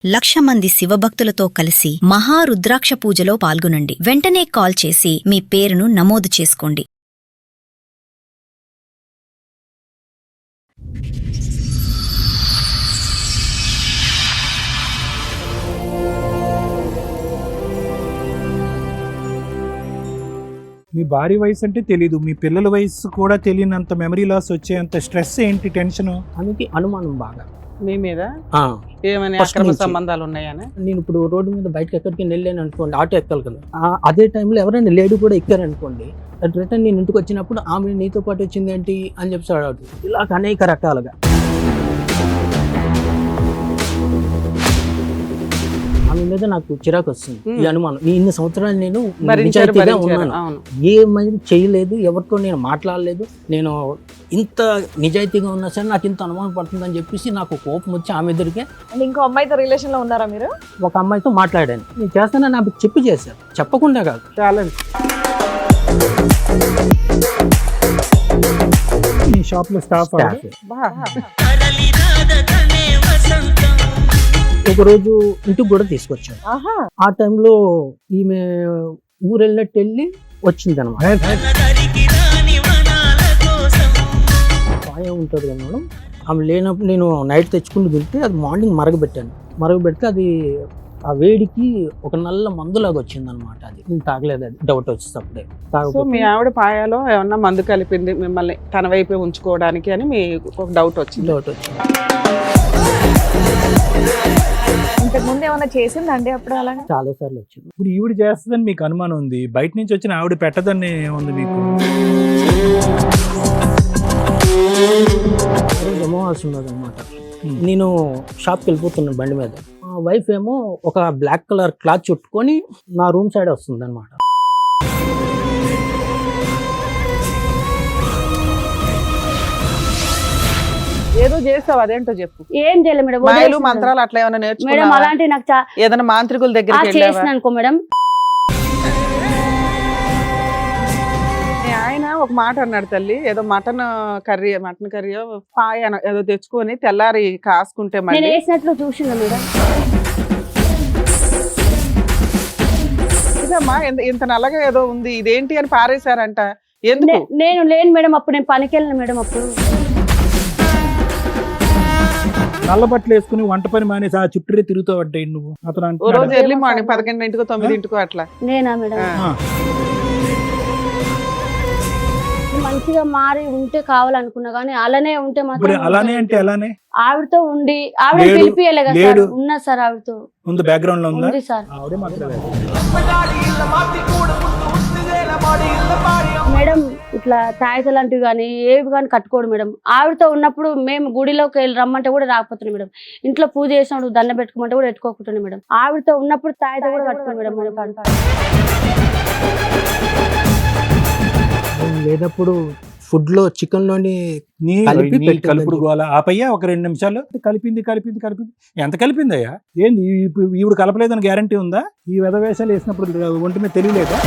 1,00,000 మంది శివభక్తులతో కలిసి మహారుద్రాక్ష పూజలో పాల్గొనండి. వెంటనే కాల్ చేసి మీ పేరును నమోదు చేసుకోండి. మీ భార్య వయసు అంటే తెలీదు, మీ పిల్లల వయసు కూడా తెలియనంత మెమరీ లాస్ వచ్చేంత స్ట్రెస్ ఏంటి, టెన్షన్? అందుకే అనుమానం బాగా మీ మీద ఆ, ఏమైనా First అక్రమ నుంచి. సంబంధాలు ఉన్నాయని. నేను ఇప్పుడు రోడ్డు మీద బయటకు ఎక్కడికి వెళ్ళాను అనుకోండి, ఆటో ఎక్కాలి కదా, అదే టైంలో ఎవరైనా లేడీ కూడా ఎక్కారనుకోండి, అట్ రిటర్న్ నేను ఇంటికి వచ్చినప్పుడు ఆమె నీతో పాటు వచ్చింది ఏంటి అని చెప్పి అడుగుతుంది. ఇలా అనేక రకాలుగా ఆమె మీద నాకు చిరాకు వస్తుంది. ఈ అనుమానం ఇన్ని సంవత్సరాలు నేను నిజాయితీగా ఉన్నాను, అవును. ఏమైనా చేయలేదు, ఎవరితో నేను మాట్లాడలేదు, నేను ఇంత నిజాయితీగా ఉన్నా సరే నాకు ఇంత అనుమానం పడుతుందని చెప్పేసి నాకు కోపం వచ్చి ఆమె ఎదురుకే అండ్ ఇంకో అమ్మాయితో రిలేషన్ లో ఉన్నారా మీరు? ఒక అమ్మాయితో మాట్లాడాను. నేను చేస్తానని నాకు చెప్పి చేశాను, చెప్పకుండా కాదు. ఛాలెంజ్. మీ షాప్ లో స్టాఫ్ స్టాఫ్. బా. ఒకరోజు ఇంటికి కూడా తీసుకొచ్చాను. ఆహా, ఆ టైంలో ఈమె ఊరు వెళ్ళినట్టు వెళ్ళి వచ్చింది అనమాట. పాయం ఉంటుంది కదా మేడం, ఆమె లేనప్పుడు నేను నైట్ తెచ్చుకుని తింటే అది మార్నింగ్ మరగబెడితే అది ఆ వేడికి ఒక నల్ల మందులాగా వచ్చింది అనమాట. అది నేను తాగలేదు, అది డౌట్ వచ్చేటప్పుడే సో తాగకపోతే మీ ఆవిడ పాయాలో ఏమన్నా మందు కలిపింది మిమ్మల్ని తన వైపే ఉంచుకోవడానికి అని మీకు ఒక డౌట్ వచ్చింది. డౌట్ వచ్చింది. ఇంతకు ముందు ఏమైనా చేసిందండి అప్పుడు అలాగా? చాలా సార్లు వచ్చింది. ఇప్పుడు ఈవిడ చేస్తుందని మీకు అనుమానం ఉంది, బయట నుంచి వచ్చిన ఆవిడ పెట్టదని ఉంది మీకు? అమావాస్య ఉన్నది అనమాట. నేను షాప్కి వెళ్ళిపోతున్నాను బండి మీద. మా వైఫ్ ఏమో ఒక బ్లాక్ కలర్ క్లాత్ చుట్టుకొని నా రూమ్ సైడ్ వస్తుంది అనమాట. ఏదో చేస్తావు, అదేంటో చెప్పు. ఏం చేయలేదు మేడం. మాయలు వదిలేసిన మంత్రాలు అట్లా ఏమైనా మేడం నేర్చుకున్నావా? అలాంటి నాకు ఏదైనా మాంత్రికుల దగ్గరికి చేసిన వెళ్ళావా? అనుకో మేడం. మీ ఆయన ఒక మాట అన్నాడు తల్లి, ఏదో మటన్ కర్రీ పాయ ఏదో తెచ్చుకొని తెల్లారి కాసుకుంటే నేను మళ్ళీ వేసినట్లు చూసిందా మేడం? ఇదమ్మా ఇంత నల్లగా ఏదో ఉంది, ఇదేంటి అని పారేశారంట. ఎందుకు? నేను లేను మేడం, అప్పుడు నేను పనికి వెళ్ళను మేడం. అప్పుడు నల్ల బట్టలు వేసుకుని వంట పని మానేసి ఆ చుట్టూరే తిరుగుతావు అంటే నువ్వు. అతను ఓ రోజు అంటున్నాడా? ఎర్లీ మార్నింగ్ 11:00 9:00 అట్లా. నేనా మేడం? ఆ. మంచిగా మారి ఉంటే కావాలనుకున్నా కానీ అలానే ఉంటే ఇప్పుడు మాత్రం అలానే అంటే అలానే ఆవిడతో ఉండి ఆవిడ లేడు, పిలిపియలే కదా సార్. లేడు. ఉన్నా సార్, ఆవిడతో ఉంది, బ్యాక్గ్రౌండ్ లో ఉందా? ఉంది సార్. ఆవిడే మాట్లాడాలి. మేడం ఇట్లా తాయిత లాంటివి కానీ ఏవి కానీ కట్టుకోడు మేడం. ఆవిడతో ఉన్నప్పుడు మేము గుడిలోకి వెళ్ళి రమ్మంటే కూడా రాకపోతున్నాం మేడం. ఇంట్లో పూజ చేసినప్పుడు దండ పెట్టుకోమంటే కూడా పెట్టుకోకుంటున్నాం మేడం. ఆవిడతో ఉన్నప్పుడు తాయిత కూడా కట్టుకోండి మేడం. మనకు లేనప్పుడు ఫుడ్ లో చికెన్ లోని నీ కలిపి నీ పెట్టిందని కలుపుడు చెప్పి. గోల ఆపయ్యా, ఒక 2 నిమిషాలు. కలిపింది ఎంత కలిపిందయ్యా? ఏంది ఈవిడ కలపలేదని గ్యారంటీ ఉందా? ఈ వెధవేషాలు వేసినప్పుడు ఒంటి మీద తెలియలేదా?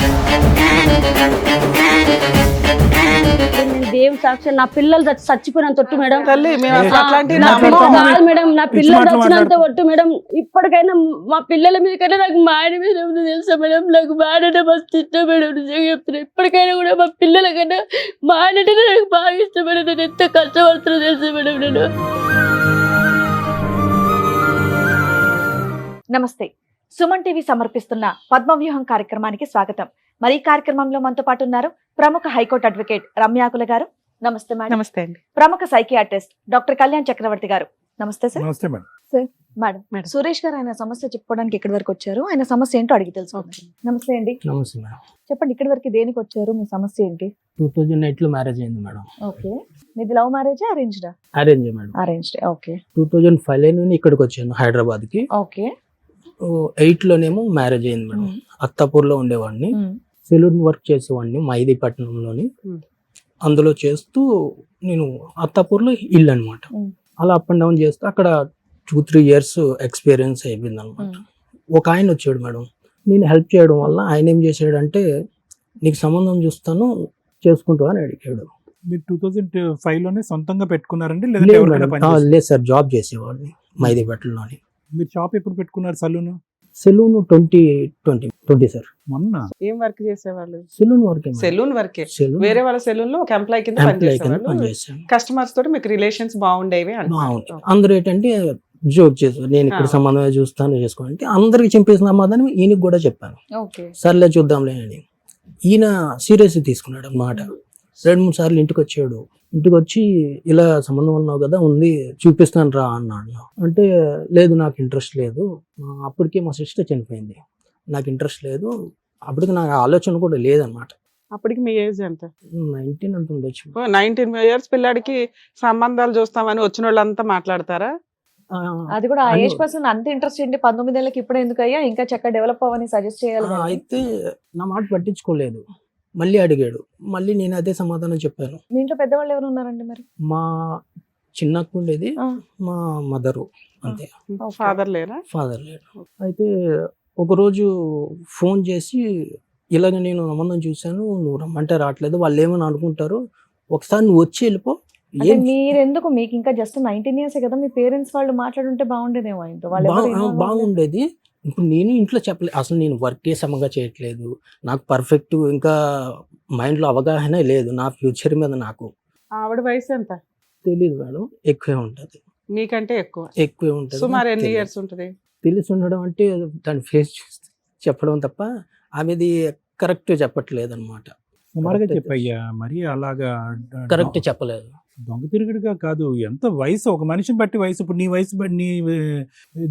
నేను దేవుని సాక్షి నా పిల్లలు చచ్చిపోయినంత ఒట్టు మేడం. తల్లి మేము అసలు అట్లాంటివి నా నమ్మము. పిల్లలు కాదు మేడం, నా పిల్లలు మాటలు చచ్చినంత ఒట్టు మేడం. ఇప్పటికైనా మా పిల్లల మీద కన్నా నాకు మా ఆయన మీద ఏముందో తెలుసా మేడం? నాకు మా ఆయన మస్తు ఇష్టం మేడం. నిజంగా చెప్తున్నా, ఇప్పటికైనా కూడా మా పిల్లల కన్నా మా ఆయన అంటేనే నాకు బాగా ఇష్టం మేడం. నేను ఎంత కష్టపడుతున్నా తెలుసా మేడం నేను. నమస్తే. సుమన్ టీవీ సమర్పిస్తున్న పద్మవ్యూహం కార్యక్రమానికి స్వాగతం. మరి ఈ కార్యక్రమంలో మనతో పాటు ఉన్నారు ప్రముఖ హైకోర్టు అడ్వకేట్ రమ్యాకుల గారు. నమస్తే మేడం. నమస్తే అండి. ప్రముఖ సైకియాట్రిస్ట్ డాక్టర్ కళ్యాణ్ చక్రవర్తి గారు. నమస్తే సార్. నమస్తే మేడం. మేడం సురేష్ గారు ఆయన సమస్య చెప్పుకోవడానికి ఇక్కడి వరకు వచ్చారు. ఆయన సమస్య ఏంటో అడిగి తెలుసుకుందాం. నమస్తే అండి, నమస్తే మేడం. చెప్పండి ఇక్కడి వరకు దేనికి వచ్చారు? మీ సమస్య ఏంటి? 2008 లో మ్యారేజ్ అయింది మేడం. ఓకే, మీది లవ్ మ్యారేజా అరేంజ్డా? Arrange madam. అరేంజ్డ్. ఓకే 2005 లో ఇక్కడికి వచ్చాను హైదరాబాద్ కి. ఓకే 8 లోనేమో మ్యారేజ్ అయింది మేడం. అత్తాపూర్ లో ఉండేవాడిని, సెలూన్ వర్క్ చేసేవాడిని మైదీపట్నంలోని. అందులో చేస్తూ నేను అత్తాపూర్లో ఇల్లు అనమాట. అలా అప్ అండ్ డౌన్ చేస్తూ అక్కడ 2-3 years ఎక్స్పీరియన్స్ అయిపోయింది అనమాట. ఒక ఆయన వచ్చాడు మేడం, నేను హెల్ప్ చేయడం వల్ల ఆయన ఏం చేశాడంటే, నీకు సంబంధం చూస్తాను చేసుకుంటావు అని అడిగాడు. మీరు 2005 లోనే సొంతంగా పెట్టుకున్నారండి లేదంటే ఎవరికైనా పని చేశారా? లేదు సార్, జాబ్ చేసేవాడిని మైదీపట్నంలోని. మీరు షాప్ ఎప్పుడు పెట్టుకున్నారు సలూన్? Salon 2020 sir. మొన్న ఏం వర్క్ చేసేవాళ్ళు? సెలూన్ వర్క్ సెలూన్ వర్కే. సెలూన్ వేరే వాళ్ళ సెలూన్ లో ఒక ఎంప్లాయ్ కింద ఎంప్లాయ్ కింద పనిచేసేవాళ్ళు. పనిచేసాను. కస్టమర్స్ తోటి మీకు రిలేషన్స్ బాగుండేవి బాగుంది. అంటారు. అందరూ ఏంటంటే జోక్ చేశారు, నేను ఇక్కడ సంబంధం చూస్తాను చేసుకోవాలంటే అందరికి చెప్పేసిన సమాధానం ఈయనకి కూడా చెప్పాను. ఓకే. సర్లే చూద్దాంలే అని. ఈయన సీరియస్ తీసుకున్నాడు అన్నమాట. 2-3 సార్లు ఇంటికి వచ్చాడు. ఇంటికి వచ్చి ఇలా సంబంధం ఉన్నావు కదా, ఉంది చూపిస్తాను రా అన్నాడు. అంటే లేదు నాకు ఇంట్రెస్ట్ లేదు, అప్పటికే మా సిస్టర్ చనిపోయింది, నాకు ఇంట్రెస్ట్ లేదు, అప్పటికి నాకు ఆలోచన కూడా లేదన్నమాట. అప్పటికి మీ ఏజ్ ఎంత? 19 అంత ఉండొచ్చు. 19 years పిల్లాడికి సంబంధాలు చూస్తామని వచ్చిన వాళ్ళంతా మాట్లాడతారా? అది కూడా ఆ అని- ఏజ్ పర్సన్ అంత ఇంట్రెస్ట్ ఏంటి 19 ఏళ్ళకి ఇప్పుడు ఎందుకు అయ్యా, ఇంకా చక్కగా డెవలప్ అవ్వని సజెస్ట్ చేయాలి కదా. అయితే నా మాట పట్టించుకోలేదు. మళ్ళీ అడిగాడు, మళ్ళీ నేను అదే సమాధానం చెప్పాను. మీ ఇంట్లో పెద్దవాళ్ళు ఎవరు ఉన్నారండి మరి? మా చిన్నక్క ఉండేది, ఆ. మా మదరు, అంతే. ఫాదర్ లేరా? ఫాదర్ లేడు. అయితే ఒకరోజు ఫోన్ చేసి ఇలాగ నేను సంబంధం చూశాను, నువ్వు రమ్మంటే రావట్లేదు, వాళ్ళు ఏమని అనుకుంటారు, ఒకసారి నువ్వు వచ్చి వెళ్ళిపో. అంటే ఏం మీరెందుకు, మీకు ఇంకా జస్ట్ 19 years కదా, మీ పేరెంట్స్ వాళ్ళు మాట్లాడుంటే బాగుండేదేమో ఆయనతో. వాళ్ళు ఎవరు involve అవ్వలేదు. బాగుండేది. ఇప్పుడు నేను ఇంట్లో చెప్పలేదు, అసలు నేను వర్కే సమంగా చేయట్లేదు, నాకు పర్ఫెక్ట్ ఇంకా మైండ్లో అవగాహన లేదు నా ఫ్యూచర్ మీద. నాకు ఆవిడ వయసు ఎంత? తెలియదు మేడం, ఎక్కువే ఉంటుంది, మీకంటే ఎక్కువ. ఎక్కువే ఉంటుంది. సుమారు ఎన్ని తెలియదు. ఇయర్స్ ఉంటది? తెలిసి ఉండడం అంటే దాని ఫేస్ చూస్తే చెప్పడం తప్ప ఆమెది కరెక్ట్ చెప్పట్లేదు అనమాట. సుమారుగా Correct. చెప్పయ్యా, మరి అలాగా కరెక్ట్ చెప్పలేదు. దొంగ తిరుగుడుగా కాదు, ఎంత వయసు, ఒక మనిషిని బట్టి వయసు, ఇప్పుడు నీ వయసు బట్టి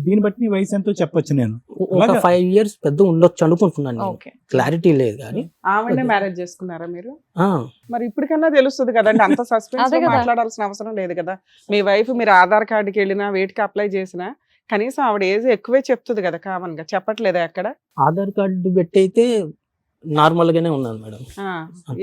దీన్ని బట్టి నీ వయసు ఎంతో చెప్పొచ్చు నేను. ఒక అలాగా? 5 years పెద్ద ఉండొచ్చు అనుకుంటున్నాను నేను. ఓకే. క్లారిటీ లేదు కానీ ఆవిడనే అదే. మ్యారేజ్ చేసుకున్నారా మీరు? ఆ, మరి ఇప్పటికన్నా తెలుస్తుంది కదండి, అంత సస్పెన్స్ అదే కదా. మాట్లాడాల్సిన అవసరం లేదు కదా. మీ వైఫ్ మీరు ఆధార్ కార్డుకి వెళ్ళినా వేటికి అప్లై చేసినా కనీసం ఆవిడ ఏజ్ ఎక్కువే చెప్తుంది కదా, కామన్ గా చెప్పట్లేదా ఎక్కడ? ఆధార్ కార్డు పెట్టి అయితే నార్మల్ గానే ఉన్నాను మేడం.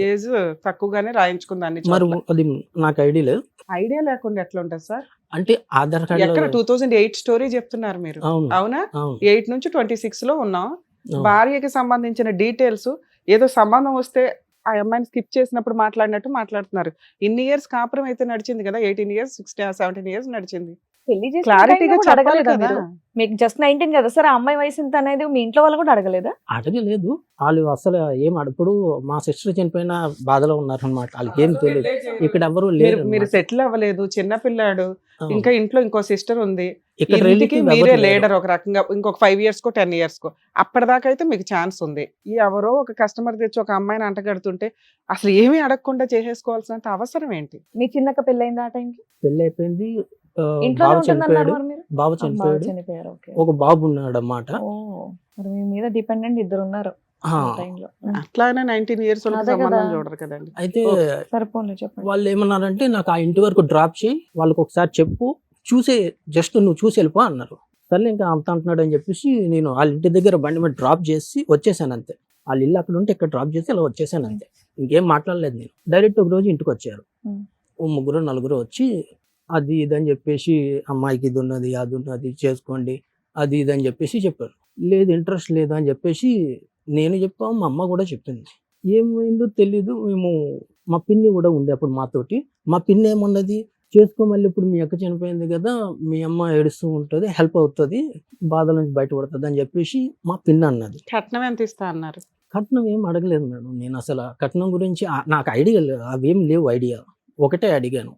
ఏజ్ తక్కువగానే రాయించుకుంది అన్ని మరి చోట్ల. అది నాకు ఐడియా లేదు. ఐడియా లేకుండా ఎట్లా ఉంటుంది సార్? అంటే ఆధార్ ఎక్కడ కార్డు 2008 స్టోరీ చెప్తున్నారు మీరు, అవును అవునా? అవును 8 నుంచి 26 లో ఉన్నాం. అవును. భార్యకి సంబంధించిన డీటెయిల్స్ ఏదో సంబంధం వస్తే ఆ అమ్మాయిని స్కిప్ చేసినప్పుడు మాట్లాడినట్టు మాట్లాడుతున్నారు. ఇన్ని ఇయర్స్ కాపురం అయితే నడిచింది కదా, 18 years 16 17 years నడిచింది. పెళ్లి చేసిన క్లారిటీగా time లో కూడా చెప్పాలి అడగలేదా కదా. మీరు? మీకు జస్ట్ 19 కదా సార్, ఆ అమ్మాయి వయసు ఎంత అనేది మీ ఇంట్లో వాళ్ళు కూడా అడగలేదా? అడగలేదు. వాళ్ళు అసలు ఏం అడుపుడు మా సిస్టర్ చనిపోయిన బాధలో ఉన్నారు అనమాట. వాళ్ళకి ఏం తెలియదు, ఇక్కడ ఎవరు లేరు మీరు అన్నమాట. సెటిల్ అవ్వలేదు, చిన్న పిల్లాడు, అవును. ఇంకా ఇంట్లో ఇంకో సిస్టర్ ఉంది, ఇక్కడ ఇంటికి relative మీరే ఎవరు లేరు. లీడర్ ఒక రకంగా. ఇంకొక 5 years కో 10 years కో అప్పటిదాకా అయితే మీకు ఛాన్స్ ఉంది. ఈ ఎవరో ఒక కస్టమర్ తెచ్చి ఒక అమ్మాయిని అంటగడుతుంటే అసలు ఏమీ అడగకుండా చేసేసుకోవాల్సినంత అవసరం ఏంటి? మీ చిన్నక్క పెళ్ళైంది ఆ టైంకి? పెళ్లి అయిపోయింది. ఇంట్లోనే బాబు ఉంటుందన్నారు చనిపోయాడు. మరి మీరు? బాబు బాగా చనిపోయాడు. చనిపోయారు. ఓకే. ఒక బాబు ఉన్నాడు అన్నమాట. ఓ, మరి మీ మీద డిపెండెంట్ ఇద్దరు ఉన్నారు ఆ, ఆ టైంలో. అట్లానే 19 years వాళ్ళకి అదే కదా. సంబంధం చూడరు కదండి. అయితే సరిపోలే చెప్పండి. వాళ్ళు ఏమన్నారంటే నాకు ఆ ఇంటి వరకు డ్రాప్ చేయి, వాళ్ళకి ఒకసారి చెప్పు, చూసే జస్ట్ నువ్వు చూసి వెళ్ళిపో అన్నారు. సరే ఇంకా అంత అంటున్నాడు అని చెప్పేసి నేను వాళ్ళ ఇంటి దగ్గర బండి మీద డ్రాప్ చేసి వచ్చేసాను అంతే. వాళ్ళ ఇల్లు అక్కడ ఉంటే ఇక్కడ డ్రాప్ చేసి ఇలా వచ్చేసాను అంతే. ఇంకేం మాట్లాడలేదు నేను. డైరెక్ట్ ఒక రోజు ఇంటికి వచ్చారు. Hmm. ఓ 3-4 వచ్చి అది ఇది అని చెప్పేసి అమ్మాయికి ఇది ఉన్నది అది ఉన్నది చేసుకోండి అది ఇది అని చెప్పేసి చెప్పారు. లేదు ఇంట్రెస్ట్ లేదు అని చెప్పేసి నేను చెప్పాము, మా అమ్మ కూడా చెప్పింది. ఏమైందో తెలీదు. మేము మా పిన్ని కూడా ఉండే అప్పుడు మాతోటి. మా పిన్ని ఏమన్నది, చేసుకో, మళ్ళీ ఇప్పుడు మీ అక్క చనిపోయింది కదా, మీ అమ్మ ఏడుస్తూ ఉంటుంది, హెల్ప్ అవుతుంది, బాధల నుంచి బయటపడుతుంది అని చెప్పేసి మా పిన్ని అన్నది. కట్నం ఎంత ఇస్తా అన్నారు? కట్నం ఏం అడగలేదు మేడం. నేను అసలు ఆ కట్నం గురించి నాకు ఐడియా అవేం లేవు. ఐడియా ఒకటే అడిగాను,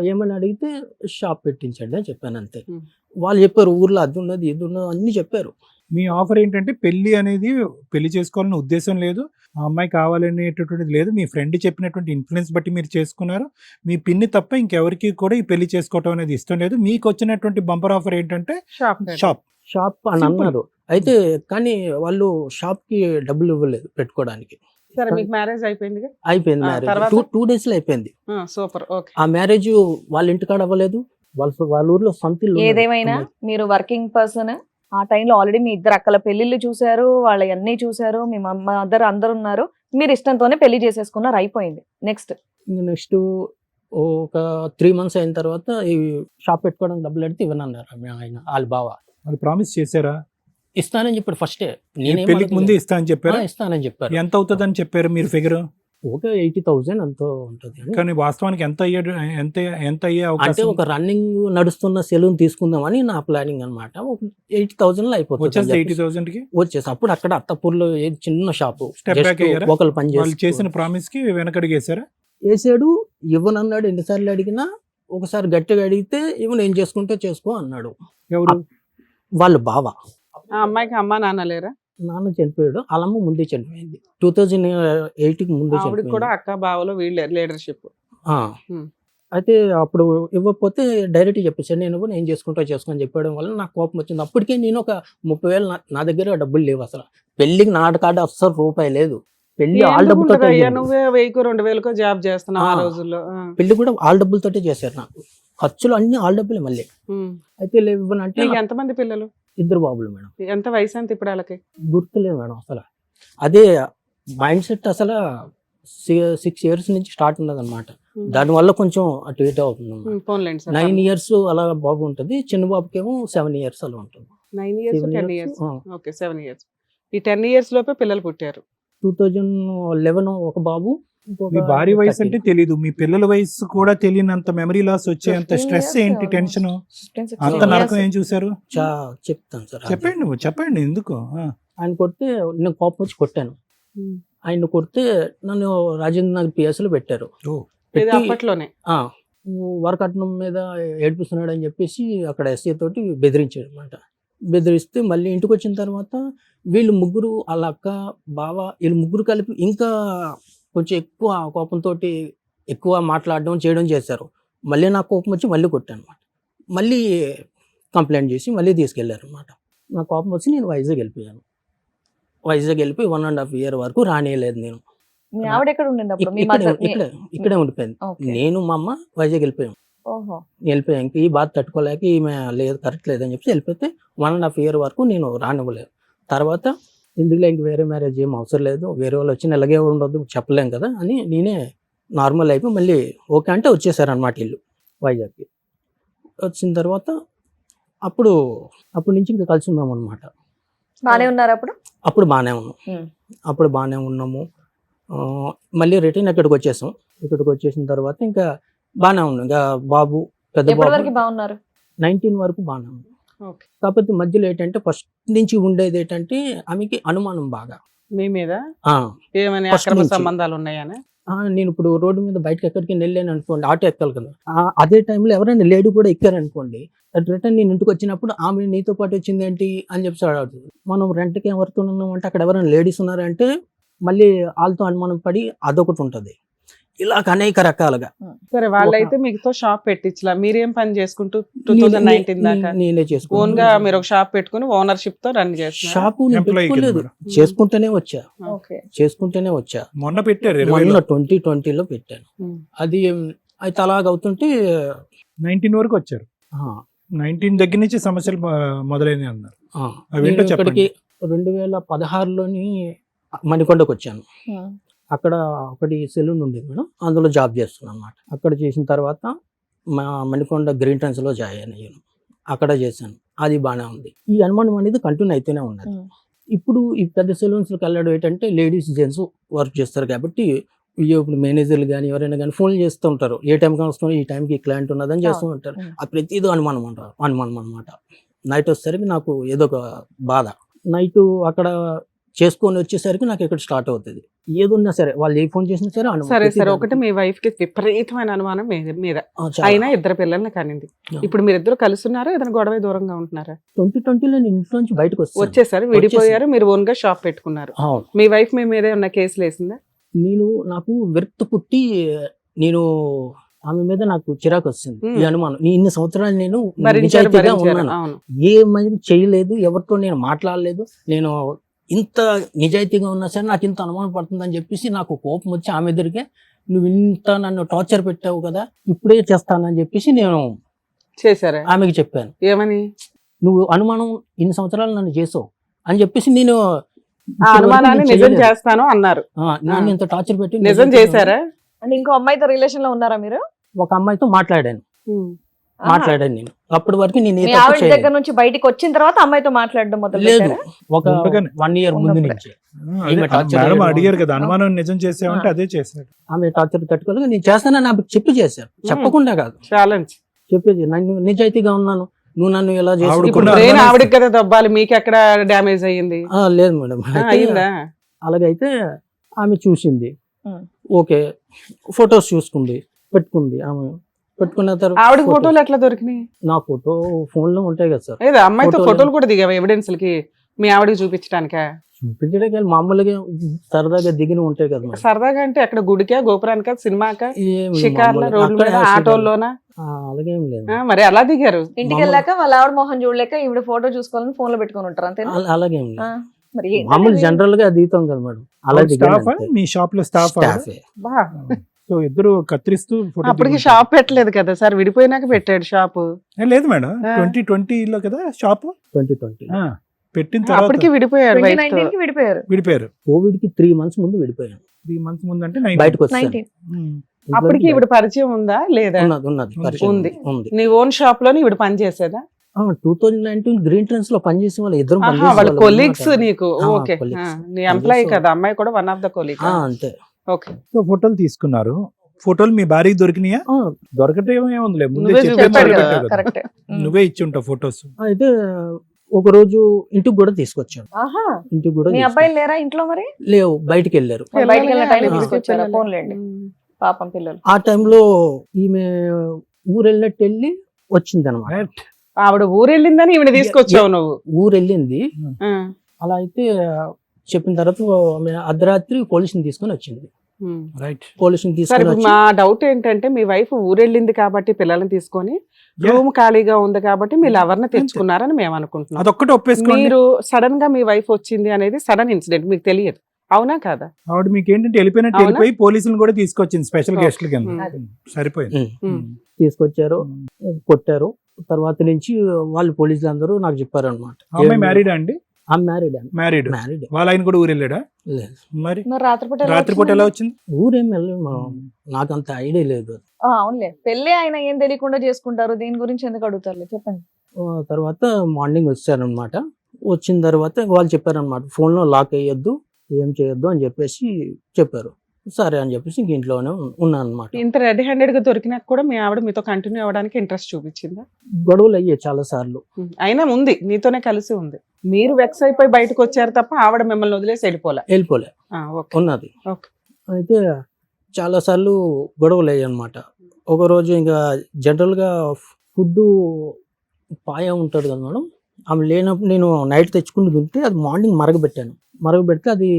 ఏమని అడిగితే షాప్ పెట్టించండి అని చెప్పాను అంతే. Hmm. వాళ్ళు చెప్పారు ఊర్లో అది ఉన్నది ఇది ఉన్నది అన్ని చెప్పారు. మీ ఆఫర్ ఏంటంటే పెళ్లి అనేది పెళ్లి చేసుకోవాలనే ఉద్దేశం లేదు, ఆ అమ్మాయి కావాలనేటటువంటిది లేదు, మీ ఫ్రెండ్ చెప్పినటువంటి ఇన్ఫ్లుయెన్స్ బట్టి మీరు చేసుకున్నారు. మీ పిన్ని తప్ప ఇంకెవరికి కూడా ఈ పెళ్లి చేసుకోవటం అనేది ఇష్టం లేదు. మీకు వచ్చినటువంటి బంపర్ ఆఫర్ ఏంటంటే షాప్ షాప్ అని Simple. అన్నారు. అయితే కానీ వాళ్ళు షాప్ కి డబ్బులు ఇవ్వలేదు పెట్టుకోవడానికి. సరే, మీకు మ్యారేజ్ అయిపోయిందిగా. అయిపోయింది మ్యారేజ్. తర్వాత? 2 days లో అయిపోయింది. సూపర్. ఓకే. ఆ మ్యారేజ్ వాళ్ళ ఇంటికాడ అవ్వలేదు, వాళ్ళ ఊర్లో సొంత ఇల్లు ఉన్నది. ఏదేమైనా మీరు వర్కింగ్ పర్సన్, ఆ టైంలో ఆల్రెడీ మీ ఇద్దరు అక్కల పెళ్లిళ్ళు చూసారు, వాళ్ళ అన్ని చూసారు, మీ మదర్ అందరు ఉన్నారు, మీరు ఇష్టంతోనే పెళ్లి చేసేసుకున్నారు, అయిపోయింది. నెక్స్ట్ నెక్స్ట్ ఒక 3 months అయిన తర్వాత ఈ షాప్ పెట్టుకోవడానికి డబ్బులు అడిగితే ఇవ్వనన్నారు ఆయన వాళ్ళ బావ. వాళ్ళు ప్రామిస్ చేశారా? ఇస్తానని చెప్పాడు ఫస్టే. పెళ్లికి ముందే ఇస్తా అని చెప్పారు. ఇస్తానని చెప్పారు. ఎంత అవుతుందని చెప్పారు మీరు ఫిగర్? ఒక 80,000 ఎంతో ఉంటుంది అని. కానీ వాస్తవానికి ఎంత అయ్యాడు, ఎంత అయ్యే అంటే అవకాశం ఒక రన్నింగ్ నడుస్తున్న సెలూన్ తీసుకుందామని నా ప్లానింగ్ అనమాట. ఒక 80,000 అయిపోతుంది వచ్చేస్తే అని చెప్పేసి 80,000కి వచ్చేసి అప్పుడు అక్కడ అత్తపూర్లో ఏది చిన్న షాపు Step back అయ్యారా? ఒకళ్ళు పని వాళ్ళు చేసిన చేసి ప్రామిస్ కి వెనకడిగేశారా? వేసాడు. ఇవ్వనన్నాడు. ఎన్నిసార్లు అడిగినా ఒకసారి గట్టిగా అడిగితే ఇవ్వను, ఏం చేసుకుంటే చేసుకో అన్నాడు. ఎవరు? వాళ్ళు బావ. ఆ అమ్మాయికి అమ్మా నాన్న లేరా? నాన్న చనిపోయాడు, వాళ్ళమ్మ ముందే చనిపోయింది. 2008కి ముందే ఆవిడకి చనిపోయింది. కూడా అక్క బావలో వీళ్ళ లీడర్షిప్. ఆ. Hmm. అయితే అప్పుడు ఇవ్వకపోతే డైరెక్ట్ చెప్పేసాడు, నేను ఇవ్వను, ఏం చేసుకుంటా చేసుకొని చెప్పడం వల్ల నాకు కోపం వచ్చింది. అప్పటికే నేను ఒక 30,000 నా దగ్గర డబ్బులు లేవు అసలు. పెళ్లికి నాటకాడ అస్సలు రూపాయి లేదు. పెళ్లి వాళ్ళ డబ్బులతో నువ్వే 1,000-2,000 జాబ్ చేస్తున్నావు ఆ రోజుల్లో. పెళ్లి కూడా వాళ్ళ డబ్బులతోటే చేశారు. నాకు ఖర్చులు అన్ని వాళ్ళ డబ్బులే మళ్ళీ. అయితే లేవు ఇవ్వనంటే నీకు ఎంతమంది పిల్లలు? 2 బాబులు మేడం. ఎంత వయసు ఎంత ఇప్పుడు వాళ్ళకి? గుర్తులేదు మేడం అసలు. అదే మైండ్ సెట్ అసలు 6 years నుంచి స్టార్ట్ ఉన్నది అనమాట. దానివల్ల కొంచెం అటు ఇటు అవుతుంది. పోన్లేండి సార్. 9 years అలా బాబు ఉంటుంది, చిన్న బాబుకేమో 7 years అలా ఉంటుంది. 9 years 7 10 years, years. Okay 7 years. ఈ 10 years లోపే పిల్లలు పుట్టారు. 2011 ఒక బాబు. ఇంకొక మీ భార్య వయసు 13. అంటే తెలీదు, మీ పిల్లల వయసు కూడా తెలియనంత మెమరీ లాస్ వచ్చేంత 15 స్ట్రెస్ years ఏంటి, టెన్షన్, 16 అంత నరకం ఏం చూసారు? చెప్తాను సార్. చెప్పండి నువ్వు, చెప్పండి ఎందుకు. ఆయన కొడితే నేను కోపం వచ్చి కొట్టాను. ఆయన కొడితే నన్ను రాజేంద్ర నగర్ పిఎస్లో పెట్టారు. ఓ. ఇది పెట్టి, అప్పట్లోనే. వరకట్నం మీద ఏడిపిస్తున్నాడు అని చెప్పేసి అక్కడ ఎస్ఐ తోటి బెదిరించాడు అనమాట. బెదిరిస్తే మళ్ళీ ఇంటికి వచ్చిన తర్వాత వీళ్ళు ముగ్గురు, వాళ్ళ అక్క బావ, వీళ్ళు ముగ్గురు కలిపి ఇంకా కొంచెం ఎక్కువ కోపంతో ఎక్కువ మాట్లాడడం చేయడం చేశారు. మళ్ళీ నాకు కోపం వచ్చి మళ్ళీ కొట్టాను అనమాట. మళ్ళీ కంప్లైంట్ చేసి మళ్ళీ తీసుకెళ్లారు అనమాట. నా కోపం వచ్చి నేను వైజాగ్ వెళ్ళిపోయాను. వైజాగ్ వెళ్ళిపోయి 1.5 year వరకు రానియలేదు నేను. మీ ఆవిడ ఎక్కడ ఉండింది అప్పుడు? మీ ఇక్కడే ఉండిపోయింది. Okay. నేను మా అమ్మ వైజాగ్ వెళ్ళిపోయాం. ఓహో. వెళ్ళిపోయాం. ఇంక ఈ బాధ తట్టుకోలేక ఈమె లేదు, కరెక్ట్ లేదని చెప్పి వెళ్ళిపోతే 1.5 year వరకు నేను రానివ్వలేదు. తర్వాత ఎందుకులే, ఇంక వేరే మ్యారేజ్ ఏం అవసరం లేదు, వేరే వాళ్ళు వచ్చి ఇలాగే ఉండదు చెప్పలేం కదా అని నేనే నార్మల్ అయిపోయి మళ్ళీ ఓకే అంటే వచ్చేసారనమాట ఇల్లు వైజాగ్కి. వచ్చిన తర్వాత అప్పుడు నుంచి ఇంకా కలిసి ఉన్నాం అనమాట. బానే ఉన్నారు అప్పుడు? అప్పుడు బాగానే ఉన్నాం. అప్పుడు బాగానే ఉన్నాము. మళ్ళీ రిటర్న్ ఇక్కడికి వచ్చేసాం. ఇక్కడికి వచ్చేసిన తర్వాత ఇంకా బాగానే ఉన్నాం. ఇంకా బాబు, పెద్ద ఎప్పటి బాబు వరకు బాగున్నారు? 19 వరకు బాగానే ఉన్నాం. ఓకే. కాకపోతే మధ్యలో ఏంటంటే ఫస్ట్ నుంచి ఉండేది ఏంటంటే ఆమెకి అనుమానం బాగా. మీ మీద ఆ, ఏమైనా First అక్రమ నుంచి. సంబంధాలు ఉన్నాయని? నేను ఇప్పుడు రోడ్డు మీద బయటకు ఎక్కడికి వెళ్ళాను అనుకోండి, ఆటో ఎక్కాలి కదా, అదే టైంలో ఎవరైనా లేడీ కూడా ఎక్కారనుకోండి, రిటర్న్ నేను ఇంటికి వచ్చినప్పుడు ఆమె నీతో పాటు వచ్చింది ఏంటి అని చెప్పి అడుగుతుంది. మనం రెంట్కి ఎవరితో ఉన్నాం అంటే అక్కడ ఎవరైనా లేడీస్ ఉన్నారంటే మళ్ళీ వాళ్ళతో అనుమానం పడి అదొకటి ఉంటుంది. ఇలా అనేక రకాలుగా. సరే, వాళ్ళైతే మీతో షాప్ పెట్టించలా, మీరేం పని చేసుకుంటూ 2019 దాకా నేనే ఓన్ గా చేసుకున్నాను. మీరు ఒక షాప్ పెట్టుకుని ఓనర్షిప్ తో రన్ చేస్తున్నారు? షాపు నేను Employee కింద పెట్టుకోలేదు, మేడం. చేసుకుంటూనే వచ్చా. మొన్న పెట్టారు మొన్న 2020లో పెట్టాను. ఉమ్. అది అయితే అలాగవుతుంటే 19 వరకు వచ్చారు. 19 దగ్గర నుంచి సమస్యలు మొదలైనవి అన్నారు. అవేంటో నేను ఇక్కడికి 2016లోని మణికొండకు వచ్చాను. అక్కడ ఒకటి సెలూన్ ఉండేది మేడం, అందులో జాబ్ చేస్తున్నాను అనమాట. అక్కడ చేసిన తర్వాత మా మణికొండ గ్రీన్ ట్రెండ్స్ లో జాయిన్ అయ్యాను. అక్కడ చేశాను, అది బాగానే ఉంది. ఈ అనుమానం అనేది కంటిన్యూ అయితేనే ఉన్నది. ఇప్పుడు ఈ పెద్ద సెలూన్స్కి వెళ్ళడం ఏంటంటే లేడీస్ జెంట్స్ వర్క్ చేస్తారు కాబట్టి ఇప్పుడు మేనేజర్లు కానీ ఎవరైనా కానీ ఫోన్ చేస్తూ ఉంటారు, ఏ టైంకి వస్తాం, ఈ టైంకి క్లయింట్ ఉన్నదని చేస్తూ ఉంటారు. అది ప్రతిదీ అనుమానం అనమాట. నైట్ వచ్చేసరికి నాకు ఏదో ఒక బాధ. నైట్ అక్కడ చేసుకొని వచ్చేసరికి నాకు ఇక్కడ స్టార్ట్ అవుతుంది. ఏదున్నా సరే వాళ్ళు ఏ ఫోన్ చేసినా సరే అనుమానం. సరే ప్రతిదానికి. ఒకటి మీ వైఫ్ కి విపరీతమైన అనుమానం మీద చాలా. అయినా 2 పిల్లల్ని కనింది. ఇప్పుడు మీరిద్దరు కలుస్తున్నారా, ఏదైనా గొడవ దూరంగా ఉంటున్నారా? 2020లో నేను ఇంట్లో నుంచి బయటకు వచ్చేసారు, విడిపోయారు, మీరు ఓన్ గా షాప్ పెట్టుకున్నారు. అవును. మీ వైఫ్ మీ మీద ఏమన్నా కేసులు వేసిందా? నాకు విరక్తి పుట్టి ఆమె మీద నాకు చిరాకు వస్తుంది. ఈ అనుమానం ఇన్ని సంవత్సరాలు నేను నిజాయితీగా ఉన్నాను, అవును. ఏమైనా చేయలేదు, ఎవరితో నేను మాట్లాడలేదు, నేను ఇంత నిజాయితీగా ఉన్నా సరే నాకు ఇంత అనుమానం పడుతుందని చెప్పేసి నాకు కోపం వచ్చి ఆమె ఎదురుగా నువ్వు ఇంత నన్ను టార్చర్ పెట్టావు కదా, ఇప్పుడే చేస్తానని చెప్పేసి నేను చేశారా? ఆమెకి చెప్పాను. ఏమని? నువ్వు అనుమానం ఇన్ని సంవత్సరాలు నన్ను చేసావు అని చెప్పేసి నేను ఆ అనుమానాన్ని నిజం చేస్తాను అన్నారు. నన్ను ఇంత టార్చర్ పెట్టి నిజం చేశారా? అంటే ఇంకో అమ్మాయితో రిలేషన్ లో ఉన్నారా మీరు? ఒక అమ్మాయితో మాట్లాడాను. మాట్లాడాను నేను. అప్పటి వరకు నేను ఏ మీ తప్పు ఆవిడ చేయలేదు. దగ్గర నుంచి బయటికి వచ్చిన తర్వాత అమ్మాయితో మాట్లాడడం మొదలు లేదు, పెట్టారా? ఒక ఉండగానే. 1 year ముందు ఉన్నప్పుడే. నుంచి అదే, ఈమె torture మేడం చేయడం. అడిగారు కదా, అనుమానం నిజం చేసామంటే అదే చేశాడు. ఆమె టార్చర్ తట్టుకోలేక నేను చేస్తానని నాకు చెప్పి చేశాను, చెప్పకుండా కాదు, ఛాలెంజ్. చెప్పేది నన్ను నిజాయితీగా ఉన్నాను, నువ్వు నన్ను ఎలా చేసి ఆవిడకున్న ఇప్పుడు అనుమానం బ్రెయిన్ ఇస్తుంది. ఆవిడకి కదా దబ్బాలి, మీకు ఎక్కడ డ్యామేజ్ అయ్యింది? లేదు మేడం. అయితే అయిందా? అలాగైతే ఆమె చూసింది, Hmm. ఓకే, ఫొటోస్ చూసుకుంది, పెట్టుకుంది. ఆమె పెట్టుకున్న తర్వాత ఆవిడ photos- ఫోటోలు ఎట్లా దొరికినాయి? నా ఫోటో ఫోన్ లో ఉంటాయి కదా సార్, లేదా అమ్మాయితో ఫోటోలు- ఫోటోలు కూడా దిగావా ఎవిడెన్స్లకి మీ ఆవిడకి చూపించడానికా? చూపించడానికి వెళ్ళి మామూలుగా సరదాగా దిగిన ఉంటాయి కదా మేడం. సరదాగా అంటే అక్కడ గుడికా, గోపురానికా, సినిమాకా, ఏం లేదు, షికార్ల, మామూలుగా. రోడ్ల మీద, అక్కడే ఆటోల్లోనా? అలాగేం లేదు, మరి ఎలా దిగారు? ఇంటికి వెళ్ళాక వాళ్ళ ఆవిడ మొహం చూడలేక ఈవిడ ఫోటో చూసుకోవాలని ఫోన్ లో పెట్టుకొని ఉంటారు అంతేనా? అలాగేం ఆ, లేదు, మరి ఏంటంటే మామూలు మీరు- జనరల్ గా దిగుతాం కదా మేడం, అలా స్టాఫ్ మీ షాప్ లో స్టాఫ్ స్టాఫ్. బా, సో ఇద్దరు కత్తిరిస్తూ photo అప్పటికి దిగుతారు. షాప్ పెట్టలేదు కదా సార్, విడిపోయినాక పెట్టాడు షాపు. లేదు మేడం, ఆ. 2020 కదా షాప్ 2020 పెట్టిన తర్వాత అప్పటికి విడిపోయాడు wife తో. 2019 కి విడిపోయారు. విడిపోయారు. కోవిడ్ కి 3 months ముందు విడిపోయాను, 3 months ముందు అంటే బయటకు వచ్చాను. 19 అప్పటికి ఈవిడ పరిచయం ఉందా లేదా? ఉన్నది పరిచయం ఉంది. ఉంది. నీ ఓన్ షాప్ లోని ఈవిడ పని చేసేదా? 2019 గ్రీన్ ట్రెండ్స్ లో పనిచేసే వాళ్ళు ఇద్దరు ఆహా, వాళ్ళ కొలీగ్స్ నీకు. ఆ, ఓకే, colleagues. నీ ఎంప్లాయీ Colleagues. కదా, అమ్మాయి కూడా వన్ ఆఫ్ ద కొలీగ్. అంతే. ఓకే, సో ఫోటోలు తీసుకున్నారు. ఫోటోలు మీ భార్యకి దొరికినాయా? ఆ, దొరకటం ఏముందిలే, ముందే నువ్వే చెప్పే చెప్పాడు మొదలు కదా, పెట్టావు కదా. కరెక్ట్. నువ్వే ఇచ్చి ఉంటావు ఫొటోస్. అయితే ఒక రోజు ఇంటికి కూడా తీసుకొచ్చాను, ఆహా, ఇంటికి కూడా మీ అబ్బాయిలు లేరా ఇంట్లో మరి? లేవు, బయటికి వెళ్ళారు. బయటికి వెళ్ళిన టైంలో ఆ. తీసుకొచ్చారా? ఫోన్లేండి, పాపం పిల్లలు. ఆ టైంలో ఈమె ఊరు వెళ్ళినట్టు వెళ్ళి వచ్చింది అనమాట. ఆవిడ ఊరెళ్ళిందని ఈవిడ తీసుకొచ్చావు నువ్వు. ఊరు వెళ్ళింది, ఆ, అలా అయితే చెప్పిన తర్వాత ఆమె అర్ధరాత్రి పోలీసుని తీసుకొని వచ్చింది. ఉమ్. రైట్. పోలీసుని సరే, తీసుకొని ఇప్పుడు వచ్చి మా డౌట్ ఏంటంటే మీ వైఫ్ ఊరెళ్ళింది కాబట్టి పిల్లల్ని తీసుకొని రూమ్ ఖాళీగా ఉంది కాబట్టి మీ లవర్ని తెచ్చుకున్నారని మేము అనుకుంటున్నాం. అదొక్కటి ఒప్పేసుకోండి. మీరు సడన్ గా మీ వైఫ్ వచ్చింది అనేది సడన్ ఇన్సిడెంట్, మీకు తెలియదు, అవునా కాదా? ఆవిడ మీకు ఏంటంటే వెళ్ళిపోయినట్టు అవునా? వెళ్ళిపోయి పోలీసులను కూడా తీసుకొచ్చింది స్పెషల్ Okay. గెస్ట్ల కింద. అది. సరిపోయింది. ఉమ్, తీసుకొచ్చారు, కొట్టారు. తర్వాత నుంచి వాళ్ళు పోలీసులు అందరూ నాకు చెప్పారు అనమాట. అమ్మాయి మ్యారీడా అండి? Married married. మ్యారీడ్ వాళ్ళ ఆయన కూడా ఊరు వెళ్ళాడా? లేదు, మరి మరి రాత్రిపూట ఎలా రాత్రిపూట ఎలా వచ్చింది? వచ్చింది? ఊరేం వెళ్ళలేదు, నాకు అంత ఐడియా లేదు. అవునులే, పెళ్ళి ఆయన ఏం తెలియకుండా చేసుకుంటారు, దీని గురించి ఎందుకు అడుగుతారులే, చెప్పండి. తర్వాత మార్నింగ్ వచ్చారనమాట. వచ్చిన తర్వాత వాళ్ళు చెప్పారనమాట, ఫోన్లో లాక్ అయ్యొద్దు, ఏం చేయొద్దు అని చెప్పేసి చెప్పారు. సరే అని చెప్పేసి ఇంక ఇంట్లోనే ఉన్నాను అనమాట. ఇంత రెడీ హ్యాండెడ్ గా దొరికినాక కూడా మీ ఆవిడ మీతో కంటిన్యూ అవ్వడానికి ఇంట్రెస్ట్ చూపించిందా? గొడవలు అయ్యాయి చాలా సార్లు. అయినా ఉంది, నీతోనే కలిసి ఉంది. మీరు వెక్స్ అయిపోయి బయటకు వచ్చారు తప్ప ఆవిడ మిమ్మల్ని వదిలేసి వెళ్ళిపోలే. వెళ్ళిపోలే, ఓకే, ఉన్నది. ఓకే. అయితే చాలా సార్లు గొడవలు అయ్యాయి అనమాట. ఒకరోజు ఇంకా జనరల్గా ఫుడ్ పాయ ఉంటుంది కదా మేడం, ఆమె లేనప్పుడు నేను నైట్ తెచ్చుకుని తింటే అది మార్నింగ్ మరగబెడితే అది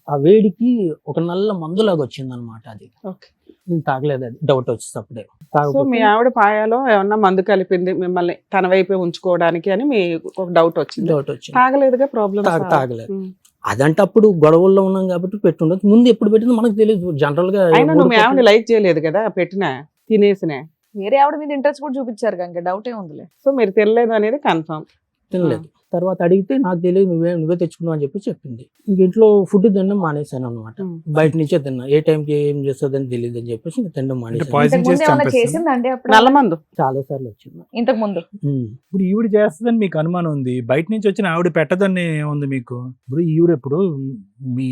ఆ వేడికి ఒక నల్ల మందులాగా వచ్చింది అనమాట. అది ఓకే. నేను తాగలేదు, అది డౌట్ వచ్చేటప్పుడే సో మీ తాగకపోతే ఆవిడ పాయాలో ఏమన్నా మందు కలిపింది మిమ్మల్ని తన వైపే ఉంచుకోవడానికి అని మీ ఒక డౌట్ వచ్చింది. డౌట్ వచ్చింది, తాగలేదుగా, ప్రాబ్లమ్ తాగలేదు. అదంటే అప్పుడు గొడవల్లో ఉన్నాం కాబట్టి పెట్టుండదు. ముందు ఎప్పుడు పెట్టింది మనకు తెలియదు. జనరల్ గా అయినా నువ్వు మీ ఆవిడ లైక్ చేయలేదు కదా పెట్టిన తినేసినే. వేరే ఆవిడ మీద ఇంట్రెస్ట్ కూడా చూపించారు కనుక డౌట్ ఏ ఉందిలే. సో మీరు తినలేదు అనేది కన్ఫర్మ్. తినలేదు. తర్వాత అడిగితే నాకు తెలియదు, నువ్వే తెచ్చుకున్నావు అని చెప్పి చెప్పింది. ఇంక ఇంట్లో ఫుడ్ తినడం మానేశాను అనమాట. బయట నుంచే తిన్నా, ఏ టైంకి ఏం చేస్తుందని తెలియదు అని చెప్పేసి ఇంక తినడం మానేశాను. poison ఇంతకు ముందు చేసి ఏమన్నా చంపేస్తాను. చేసిందండి అప్పుడు? నల్ల మందు చాలా సార్లు వచ్చింది. ఇంతకు ముందు ఇప్పుడు ఈవిడ చేస్తుందని మీకు అనుమానం ఉంది, బయట నుంచి వచ్చిన ఆవిడ పెట్టదని ఏముంది మీకు? ఇప్పుడు ఈవిడ ఇప్పుడు మీ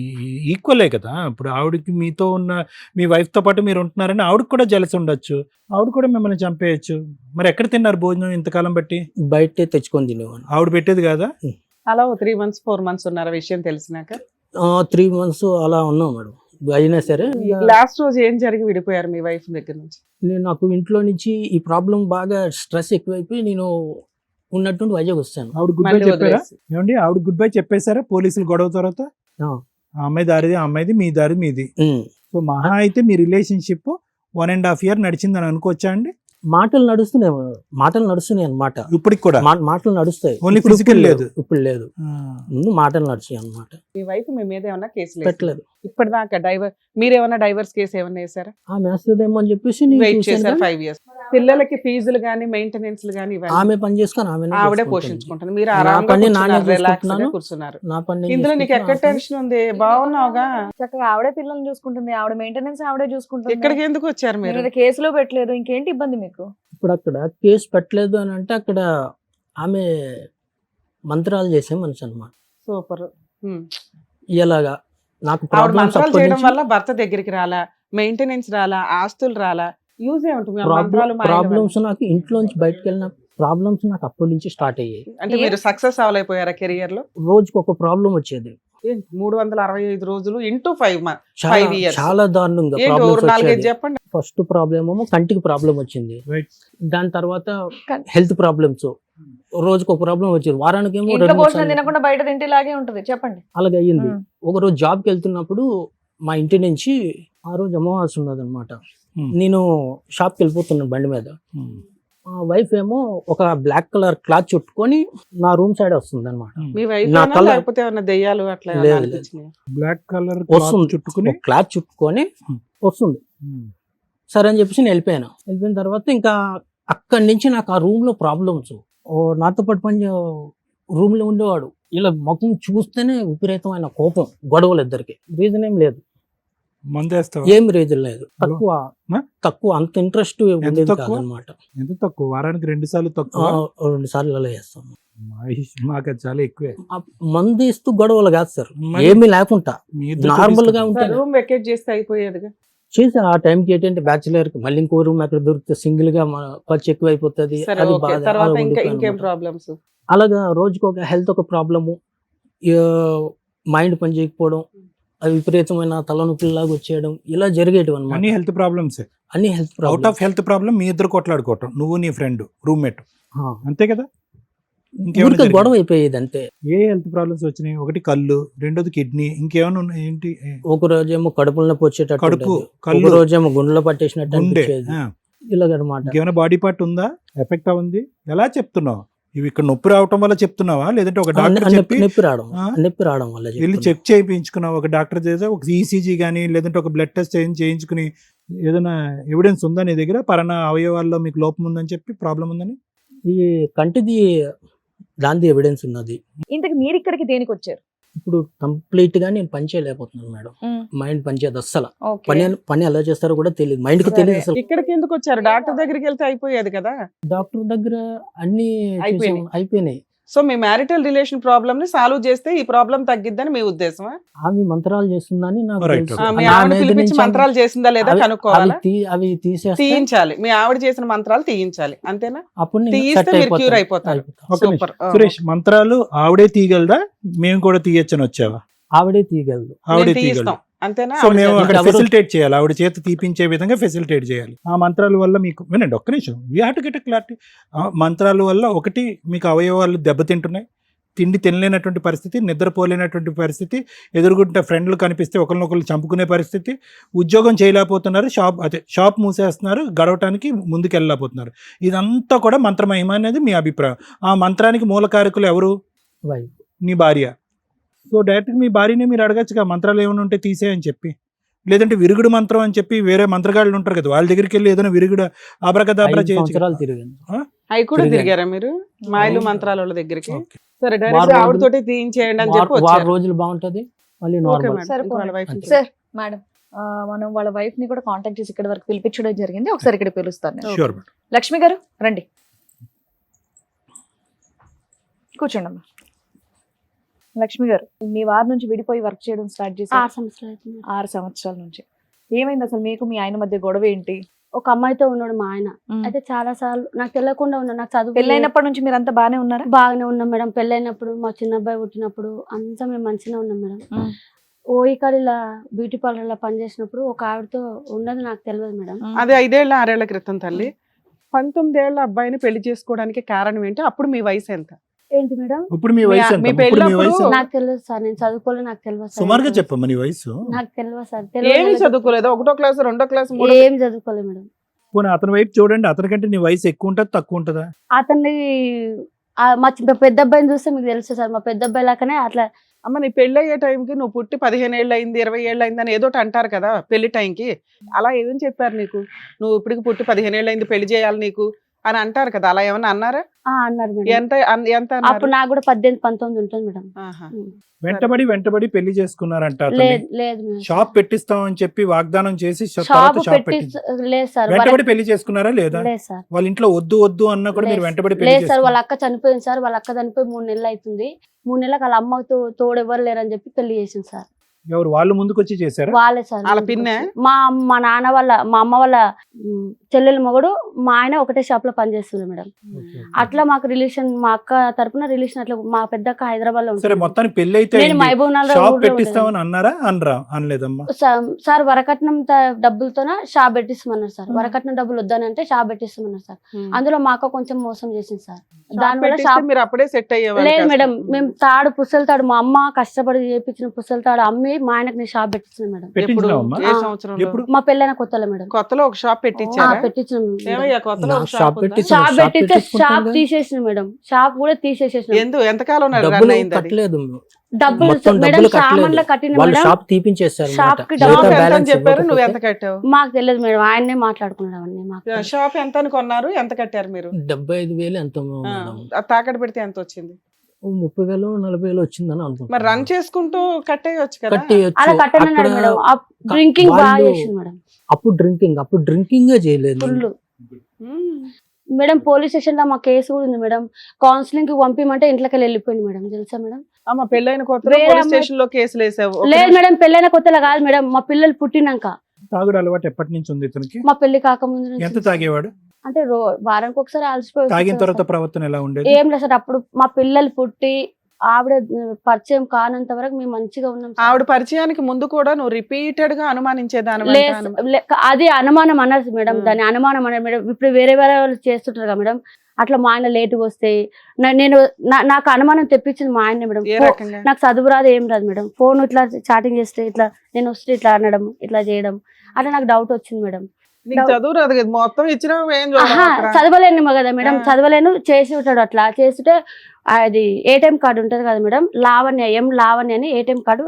ఈక్వలే కదా. ఇప్పుడు ఆవిడకి మీతో ఉన్న మీ వైఫ్ తో పాటు మీరు ఉంటున్నారని ఆవిడకి కూడా జలసి ఉండొచ్చు, ఆవిడ కూడా మిమ్మల్ని చంపేయచ్చు. మరి ఎక్కడ తిన్నారు భోజనం ఇంతకాలం బట్టి? బయటే తెచ్చుకొని తినేవాడిని. ఆవిడ పెట్టేది కదా? అలా 3 months 4 months ఉన్నార విషయం తెలిసినాక? 3 months అలా ఉన్నాం మేడం. అయినా సరే లాస్ట్ రోజు ఏం జరిగి విడిపోయారు మీ వైఫ్ దగ్గర నుంచి? నాకు ఇంట్లో నుంచి ఈ ప్రాబ్లం బాగా స్ట్రెస్ ఎక్కువైపోయి నేను ఉన్నట్టుండి వైజాగ్ వస్తాను. ఆవిడ గుడ్ బై మళ్ళీ చెప్పారా? వదిలేసి. ఏమండి ఆవిడ గుడ్ బై చెప్పేశారా పోలీసులు గొడవ తర్వాత? ఆ. ఆ అమ్మాయి దారిది ఆ అమ్మాయిది, మీ దారి మీది. ఉమ్. సో మహా అయితే మీ రిలేషన్షిప్ 1.5 year నడిచిందని అనుకోవచ్చా అండి? మాటలు నడుస్తున్నాయి అన్నమాట. ఇప్పటికి కూడా మాటలు నడుస్తాయి. Only ఇప్పుడు physical లేదు. ఇప్పుడు లేదు, ముందు మాటలు నడిచాయి అన్నమాట. మీ వైఫ్ మీ మీద ఏమన్నా కేసులు పెట్టలేదు. ఇప్పటిదాకా మీరేమన్నా డైవర్స్ కేసు ఏమన్నా వేసారా? ఆ వేస్తుందేమో అని చెప్పేసి నేను వెయిట్ చూశాను చేశారు కానీ 5 years. పిల్లలకి ఫీజులు గానీ మెయింటెనెన్స్ గానీ ఇవన్నీ ఆమె పని చేసుకొని ఆవిడే పోషించుకుంటుంది. మీరు నా ఆరాంగా పని నానే కూర్చున్నారు, రిలాక్స్ గా చూసుకుంటున్నాను. కూర్చున్నారు. నా పని ఇందులో నీకు ఎక్కడ టెన్షన్ ఉంది? బాగున్నావుగా. చక్కగా ఆవిడే పిల్లల్ని చూసుకుంటుంది, ఆవిడ మెయింటెనెన్స్ ఆవిడే చూసుకుంటుంది. ఇక్కడికి ఎందుకు వచ్చారు మీరు మీరు? ఏదో కేసులో పెట్టలేదు, ఇంకేంటి ఇబ్బంది మీకు? ఇప్పుడు అక్కడ కేసు పెట్టలేదు అని అంటే అక్కడ ఆమె మంత్రాలు చేసే మనిషి అనమాట. సూపర్. ఇలాగా నాకు ఆవిడ ప్రాబ్లమ్స్ మంత్రాలు చేయడం వల్ల భర్త దగ్గరికి రాలా, మెయింటెనెన్స్ రాలా, ఆస్తులు రాలా, యూజ్ ఏముంటుంది? ఆ మంత్రాలు మాయల వల్ల. ప్రాబ్లమ్స్ నాకు ఇంట్లోంచి బయటకు వెళ్ళిన ప్రాబ్లమ్స్ నాకు అప్పటి నుంచి స్టార్ట్ అయ్యాయి. అంటే మీరు సక్సెస్ అవ్వలేకపోయారా కెరియర్ లో? రోజుకి ఒక ప్రాబ్లం వచ్చేది. 365 రోజులు ఇంటూ 5 చాలా 5 years. చాలా దారుణంగా ఏంటి ప్రాబ్లమ్స్ ఒక 4-5 వచ్చేది. చెప్పండి. ఫస్ట్ ప్రాబ్లమ్ ఏమో కంటికి ప్రాబ్లం వచ్చింది. Right. దాని తర్వాత కం- హెల్త్ ప్రాబ్లమ్స్, రోజుకి ఒక ప్రాబ్లం వచ్చేది. వారానికి ఏమో ఇంట్లో 2-3 భోజనం సార్లు. తినకుండా బయట తింటేలాగే ఉంటది. చెప్పండి. అలాగే అయ్యింది. ఉమ్. ఒకరోజు జాబ్కి వెళ్తున్నప్పుడు మా ఇంటి నుంచి ఆ రోజు అమావాస్య ఉన్నది అనమాట. నేను షాప్కి వెళ్ళిపోతున్నాను బండి మీద. మా వైఫ్ ఏమో ఒక బ్లాక్ కలర్ క్లాత్ చుట్టుకొని నా రూమ్ సైడ్ వస్తుంది అనమాట. మీ వైఫ్ నా కళ్ళ- లేకపోతే ఏమన్నా దెయ్యాలు అట్లా ఏమన్నా లేదు, అనిపించినాయా? బ్లాక్ కలర్ వస్తుంది చుట్టుకుని క్లాత్ చుట్టుకొని వస్తుంది. సరే అని చెప్పేసి నేను వెళ్ళిపోయాను. వెళ్ళిపోయిన తర్వాత ఇంకా అక్కడి నుంచి నాకు ఆ రూమ్ లో ప్రాబ్లమ్స్. నాతో పాటు పని రూమ్ లో ఉండేవాడు. ఇలా ముఖం చూస్తేనే విపరీతమైన కోపం, గొడవలు ఇద్దరికి. రీజన్ ఏం లేదు, మందేస్తావా? ఏం రీజన్ లేదు. తక్కువ ఆ? తక్కువ అంత ఇంట్రెస్ట్ ఉండేది తక్కువ? కాదనమాట. ఎంత తక్కువ? వారానికి 2 సార్లు తక్కువ? 2 సార్లు అలా చేస్తాను. మాకు అది చాలా ఎక్కువే. ఆ మందు ఇస్తూ గొడవలు కాదు సార్, మరి ఏమీ లేకుండా మీ ఇద్దరు నార్మల్ గా చూపిస్తారు. ఉంటాను. రూమ్ వెకేట్ చేస్తే అయిపోయేదిగా. చేసి ఆ టైంకి ఏంటంటే బ్యాచులర్ కి మళ్ళీ ఇంకో రూమ్ ఎక్కడ దొరికితే సింగిల్ గా ఖర్చు ఎక్కువ అయిపోతుంది. సరే అది ఓకే. బాధ. తర్వాత అలా ఇంకా ఇంకేం ఉండిపోయాను. ప్రాబ్లమ్స్? అలాగా రోజుకి ఒక హెల్త్ ఒక ప్రాబ్లము, మైండ్ పని చేయకపోవడం, అది విపరీతమైన తలనొప్పిలాగా వచ్చేయడం, ఇలా జరిగేటివి అన్ని అనమాట. Health problems. అన్ని health out problem. Of health problem మీ ఇద్దరు కొట్లాడుకోవటం, నువ్వు నీ ఫ్రెండ్ రూమ్మేట్, అంతే కదా? ఇంకేమైనా ఊరికే జరిగిందా? గొడవ అయిపోయేది అంతే. ఏ హెల్త్ ప్రాబ్లమ్స్ వచ్చినాయి? ఒకటి కళ్ళు, రెండోది కిడ్నీ, ఇంకేమైనా ఉన్నాయి ఏంటి? ఒక రోజేమో కడుపులో నొప్పి వచ్చేటట్టు కడుపు, ఉండేది. ఒక కళ్ళు, రోజేమో గుండెలో పట్టేసినట్టు గుండె. అనిపించేది. ఆ. ఇలాగనమాట. ఇంకేమైనా బాడీ పార్ట్ ఉందా ఎఫెక్ట్ అవుంది? ఎలా చెప్తున్నావు? ఇవి ఇక్కడ నొప్పి రావటం వల్ల చెప్తున్నావా, లేదంటే ఒక డాక్టర్ చెప్పి నొప్పి రావడం, ఆ? నొప్పి రావడం వల్ల వెళ్ళి చెప్తున్నా. చెక్ చేయించుకున్నావు? ఒక డాక్టర్ చేసే ఒక ఈసీజీ కానీ లేదంటే ఒక బ్లడ్ టెస్ట్ చేయించుకుని ఏదైనా ఎవిడెన్స్ ఉందా నీ దగ్గర? పరణ అవయవాల్లో మీకు లోపం ఉందని చెప్పి ప్రాబ్లం ఉందని? ఈ కంటిది దాని ఎవిడెన్స్ ఉన్నది. ఇంతకు మీరు ఇక్కడికి దేనికి వచ్చారు? ఇప్పుడు కంప్లీట్ గా నేను పని చేయలేకపోతున్నాను మేడం. మైండ్ పని చేయదు అస్సలు. ఓకే. పని ఎలా చేస్తారో కూడా తెలియదు, మైండ్ కి తెలియదు అసలు. ఇక్కడికి ఎందుకు వచ్చారు? డాక్టర్ దగ్గరికి వెళ్తే అయిపోయేది కదా. డాక్టర్ దగ్గర అన్ని అయిపోయినాయి. చూసాం, అయిపోయినాయి. సో మీ మ్యారిటల్ రిలేషన్ ప్రాబ్లమ్ ని సాల్వ్ చేస్తే ఈ ప్రాబ్లం తగ్గిద్దని మీ ఉద్దేశమా? ఆమె మంత్రాలు చేస్తుందని నాకు Right, తెలుసు. okay. మీ నా ఆవిడ మీద పిలిపించి నుంచి మంత్రాలు చేసిందా లేదా అవి- కనుక్కోవాలా? అవి తీసేస్తే తీయించాలి. మీ ఆవిడ చేసిన మంత్రాలు తీయించాలి, అంతేనా? అప్పుడు నేను తీయిస్తే set మీరు అయిపోతాను. క్యూర్ అయిపోతారు. ఒక నిమిషం. సూపర్. సురేష్, మంత్రాలు ఆవిడే తీయగలదా? మేము కూడా తీయచ్చని వచ్చావా? ఆవిడే తీయగలదు. ఆవిడే తీయిస్తాం, తీయగలదు. అంతేనా? సో ఆవిడ మేము చేత- అక్కడ ఎవరు- ఫెసిలిటేట్ చేయాలి, ఆవిడ చేత తీపించే విధంగా ఫెసిలిటేట్ చేయాలి. ఆ మంత్రాల వల్ల మీకు వినండి ఒక్క నిమిషం, we have to get a clarity. మంత్రాల వల్ల ఒకటి మీకు అవయవాలు దెబ్బతింటున్నాయి, తిండి తినలేనటువంటి పరిస్థితి, నిద్రపోలేనటువంటి పరిస్థితి, ఎదురుగుంటే ఫ్రెండ్లు కనిపిస్తే ఒకరినొకరు చంపుకునే పరిస్థితి, ఉద్యోగం చేయలేకపోతున్నారు, షాప్ మూసేస్తున్నారు, గడవటానికి ముందుకు వెళ్ళలేకపోతున్నారు. ఇదంతా కూడా మంత్రమహిమ అనేది మీ అభిప్రాయం. ఆ మంత్రానికి మూలకారకులు ఎవరు? వైఫ్. నీ భార్య. సో డైరెక్ట్గా మీ భార్యనే మీరు అడగచ్చుగా మంత్రాలు ఏమైనా ఉంటే తీసేయని చెప్పి, లేదంటే విరుగుడు మంత్రం అని చెప్పి వేరే మంత్రగాళ్ళు ఉంటారు కదా, వాళ్ళ దగ్గరికి వెళ్ళి ఏదైనా విరుగుడు ఆబ్రకదాబ్రా 5 చేయొచ్చు. సంవత్సరాలు తిరిగాను. అవి కూడా తిరిగాను. తిరిగారా మీరు మాయలు అవును. మంత్రాల వాళ్ళ దగ్గరికి? ఓకే. సరే, వారం డైరెక్ట్ రోజులు- ఆవిడతోటి తీయించేయండి అని చెప్పి వారం వచ్చారు. రోజులు బాగుంటది, మళ్ళీ ఓకే నార్మల్. మేడం, సరే, ఇంకో వాళ్ళ వైఫ్ అంతే. సార్ మేడం, మనం వాళ్ళ వైఫ్ ని కూడా కాంటాక్ట్ చేసి ఇక్కడ వరకు పిలిపించడం జరిగింది. ఒకసారి ఇక్కడ పిలుస్తాను నేను. Sure, madam. లక్ష్మి గారు రండి, కూర్చోండి అమ్మా. లక్ష్మి గారు, మీ వారి నుంచి విడిపోయి వర్క్ చేయడం స్టార్ట్ చేసి 6 సంవత్సరాలు అవుతుంది. 6 సంవత్సరాల నుంచి ఏమైంది అసలు? మీకు మీ ఆయన మధ్య గొడవ ఏంటి? ఒక అమ్మాయితో ఉన్నాడు మా ఆయన. అయితే చాలా సార్లు నాకు తెలియకుండా ఉన్నాడు. నాకు చదువు పెళ్ళైనప్పటి నుంచి మీరు అంతా బాగానే ఉన్నారా? బాగానే ఉన్నాం మేడం. పెళ్ళైనప్పుడు మా చిన్న అబ్బాయి పుట్టినప్పుడు అంతా మేము మంచిగా ఉన్నాం మేడం. ఓయికాడ ఇలా బ్యూటీ పార్లర్ లో పనిచేసినప్పుడు ఒక ఆవిడతో ఉన్నది నాకు తెలియదు మేడం. అది 5 ఏళ్ళ 6 ఏళ్ల క్రితం తల్లి. 19 ఏళ్ల అబ్బాయిని పెళ్లి చేసుకోవడానికి కారణం ఏంటి? అప్పుడు మీ వయసు ఎంత? ఏంటి మేడం? ఇప్పుడు మీ వయసు ఎంత? మీ ఇప్పుడు మీ పెళ్ళప్పుడు వయసు ఎంత? నాకు తెలియదు సార్, నేను చదువుకోలేదు, నాకు తెలియదు సార్. సుమారుగా చెప్పమ్మా నీ వయసు. నాకు తెలియదు సార్. ఏమి చదువుకోలేదు? 1వ క్లాస్ 2వ క్లాస్ 3వ ఏం చదువుకోలేదు మేడం. పోనీ అతని వైపు చూడండి, అతనికంటే నీ వయసు ఎక్కువ ఉంటుందా తక్కువ ఉంటుందా? అతన్ని మా పెద్ద అబ్బాయిని చూస్తే మీకు తెలుసు సార్, మా పెద్ద అబ్బాయి లాగానే అట్లా. అమ్మ నీ పెళ్లి అయ్యే టైంకి నువ్వు పుట్టి 15 ఏళ్ళు అయింది 20 ఏళ్ళు అయింది అని ఏదోటి అంటారు కదా పెళ్లి టైంకి, అలా ఏం చెప్పారు నీకు? నువ్వు ఇప్పటికి పుట్టి 15 ఏళ్ళు అయింది పెళ్లి చేయాలి నీకు అని అంటారు కదా, అలా ఏమన్నా అన్నారా? అన్నారు మేడం. ఎంత ఎంత అన్నారు? అప్పుడు నాకు కూడా 18-19 ఉంటుంది మేడం. ఆహా. వెంటబడి పెళ్లి చేసుకున్నారంట. లేదు లేదు మేడం. షాప్ పెట్టిస్తామని చెప్పి వాగ్దానం చేసి షాప్ పెట్టి లేదు సార్. వెంటబడి పెళ్లి చేసుకున్నారా లేదా? లేదు సార్. వాళ్ళ ఇంట్లో వద్దు అన్నా కూడా మీరు వెంటబడి పెళ్లి లేదు సార్. వాళ్ళ అక్క చనిపోయింది సార్. వాళ్ళ అక్క చనిపోయి 3 నెలలు అవుతుంది. 3 నెలలకు వాళ్ళ అమ్మతో తోడు ఎవరు లేరని చెప్పి పెళ్లి చేసింది సార్. ఎవరు వాళ్ళు ముందుకు వచ్చి చేశారా? వాళ్ళే సార్. వాళ్ళ పిన్నే? మా నాన్న వాళ్ళ, మా అమ్మ వాళ్ళ చెల్లెల మొగడు, మా ఆయన ఒకటే షాప్ లో పనిచేస్తుంది మేడం. అట్లా మాకు రిలేషన్, మా అక్క తరపున రిలేషన్ అట్లా. మా పెద్ద అక్క హైదరాబాద్ లో సరే, మొత్తానికి పెళ్లి అయితే నేను మహబూబ్ నగర్ షాప్ ఊర్లో పెట్టిస్తామని అన్నారా? అనలేదమ్మా. సార్ వరకట్నం డబ్బులతోన షాప్ పెట్టిస్తామన్నారు సార్. వరకట్నం డబ్బులు వద్దానంటే షాప్ పెట్టిస్తామన్నారు సార్. అందులో మా అక్క కొంచెం మోసం చేసింది సార్. దానివల్ల షాప్ మీరు అప్పుడే సెట్ అయ్యేవాళ్ళు? లేదు మేడం, మేము పుస్తల తాడు మా అమ్మ కష్టపడి చేపించిన పుస్తల తాడు అమ్మి మా ఆయనకు నేను షాప్ పెట్టించాను మేడం. పెట్టించినావమ్మా? ఏ సంవత్సరంలో? ఎప్పుడు? మా పెళ్ళైన కొత్తలో మేడం. కొత్తలో ఒక షాప్ పెట్టించారా? పెట్టించాను. ఏమయ్యా కొత్తలో ఒక షాప్ షాప్ ఉందా? పెట్టి- షాప్ పెట్టిస్తే షాప్ షాప్ పెట్టుకుంటాం తీసేసిన మేడం. షాప్ కూడా తీసేసేసిన. ఎంతకాలం డబ్బులు రన్ అయింది అది? కట్టలేదు, డబ్బులు మొత్తం మేడం డబ్బులు సామాన్లు కట్టలేదు. కట్టిన వాళ్ళు మేడం. షాప్ తీపించేస్తారు షాప్ కి షాప్ డబ్బులు ఎంత అని చెప్పారు? నువ్వు ఎంత కట్టావు? మాకు తెలియదు మేడం, ఆయన్నే మాట్లాడుకున్నాడు అవన్నీ. మాకు షాప్ ఎంత అని కొన్నారు, ఎంత కట్టారు మీరు? 75,000 ఎంతో ఆ, మేడం. ఆ తాకట్టు పెడితే ఎంత వచ్చింది? 30,000 40,000 వచ్చిందని అనుకుంటా. మరి రన్ చేసుకుంటూ కట్టేయచ్చు కదా. కట్టేయచ్చు. అలా కట్టనన్నాడు మేడం. డ్రింకింగ్ బాగా వాళ్ళు- చేసింది మేడం. అప్పుడు డ్రింకింగ్ చేయలేదు. ఫుల్ ఉమ్. మేడం. పోలీస్ స్టేషన్ లో మా కేసు కూడా ఉంది మేడం. కౌన్సిలింగ్ కి పంపిమంటే ఇంట్లోకి వెళ్ళిపోయింది మేడం. తెలుసా మేడం? అమ్మ పెళ్ళైన కొత్తలో వేరే పోలీస్ అమ్మాయి- స్టేషన్ లో కేసులు వేసావు? లేదు మేడం, పెళ్ళైన కొత్తలో కాదు మేడం. మా పిల్లలు పుట్టినాక. తాగుడు అలవాటు ఎప్పటి నుంచి ఉంది ఇతనికి? మా పెళ్లి కాకముందు నుంచి. ఎంత తాగేవాడు? అంటే వారానికి ఒకసారి అలసిపోయి తాగిన వచ్చేసాడు తర్వాత సార్. ప్రవర్తన ఎలా ఉండేది? ఏం లేదు సార్. అప్పుడు మా పిల్లలు పుట్టి ఆవిడ పరిచయం కానంత వరకు మేము మంచిగా ఉన్నాం సార్. ఆవిడ పరిచయానికి ముందు కూడా నువ్వు రిపీటెడ్ గా అనుమానించేదాని? అది అనుమానం అన్నారు మేడం. Hmm. దాని అనుమానం అన్నారు మేడం. ఇప్పుడు వేరే వాళ్ళు చేస్తుంటారు కదా మేడం. అట్లా మా ఆయన లేటుగా వస్తే నాకు అనుమానం తెప్పించింది మా ఆయన మేడం. ఏ రకంగా? నాకు చదువు రాదు ఏం రాదు మేడం. ఫోన్ ఇట్లా చాటింగ్ చేస్తే ఇట్లా నేను వస్తే ఇట్లా అనడం, ఇట్లా చేయడం, అట్లా నాకు డౌట్ వచ్చింది మేడం. నీకు చదువు రాదు కదా, మొత్తం ఇచ్చిన ఏం ఆహా, చదవలేను కదా మేడం. చదవలేను. చేసి ఉంటాడు అట్లా చేస్తుంటే అది ఏటీఎం కార్డు ఉంటది కదా మేడం, లావణ్య అని ఏటీఎం కార్డు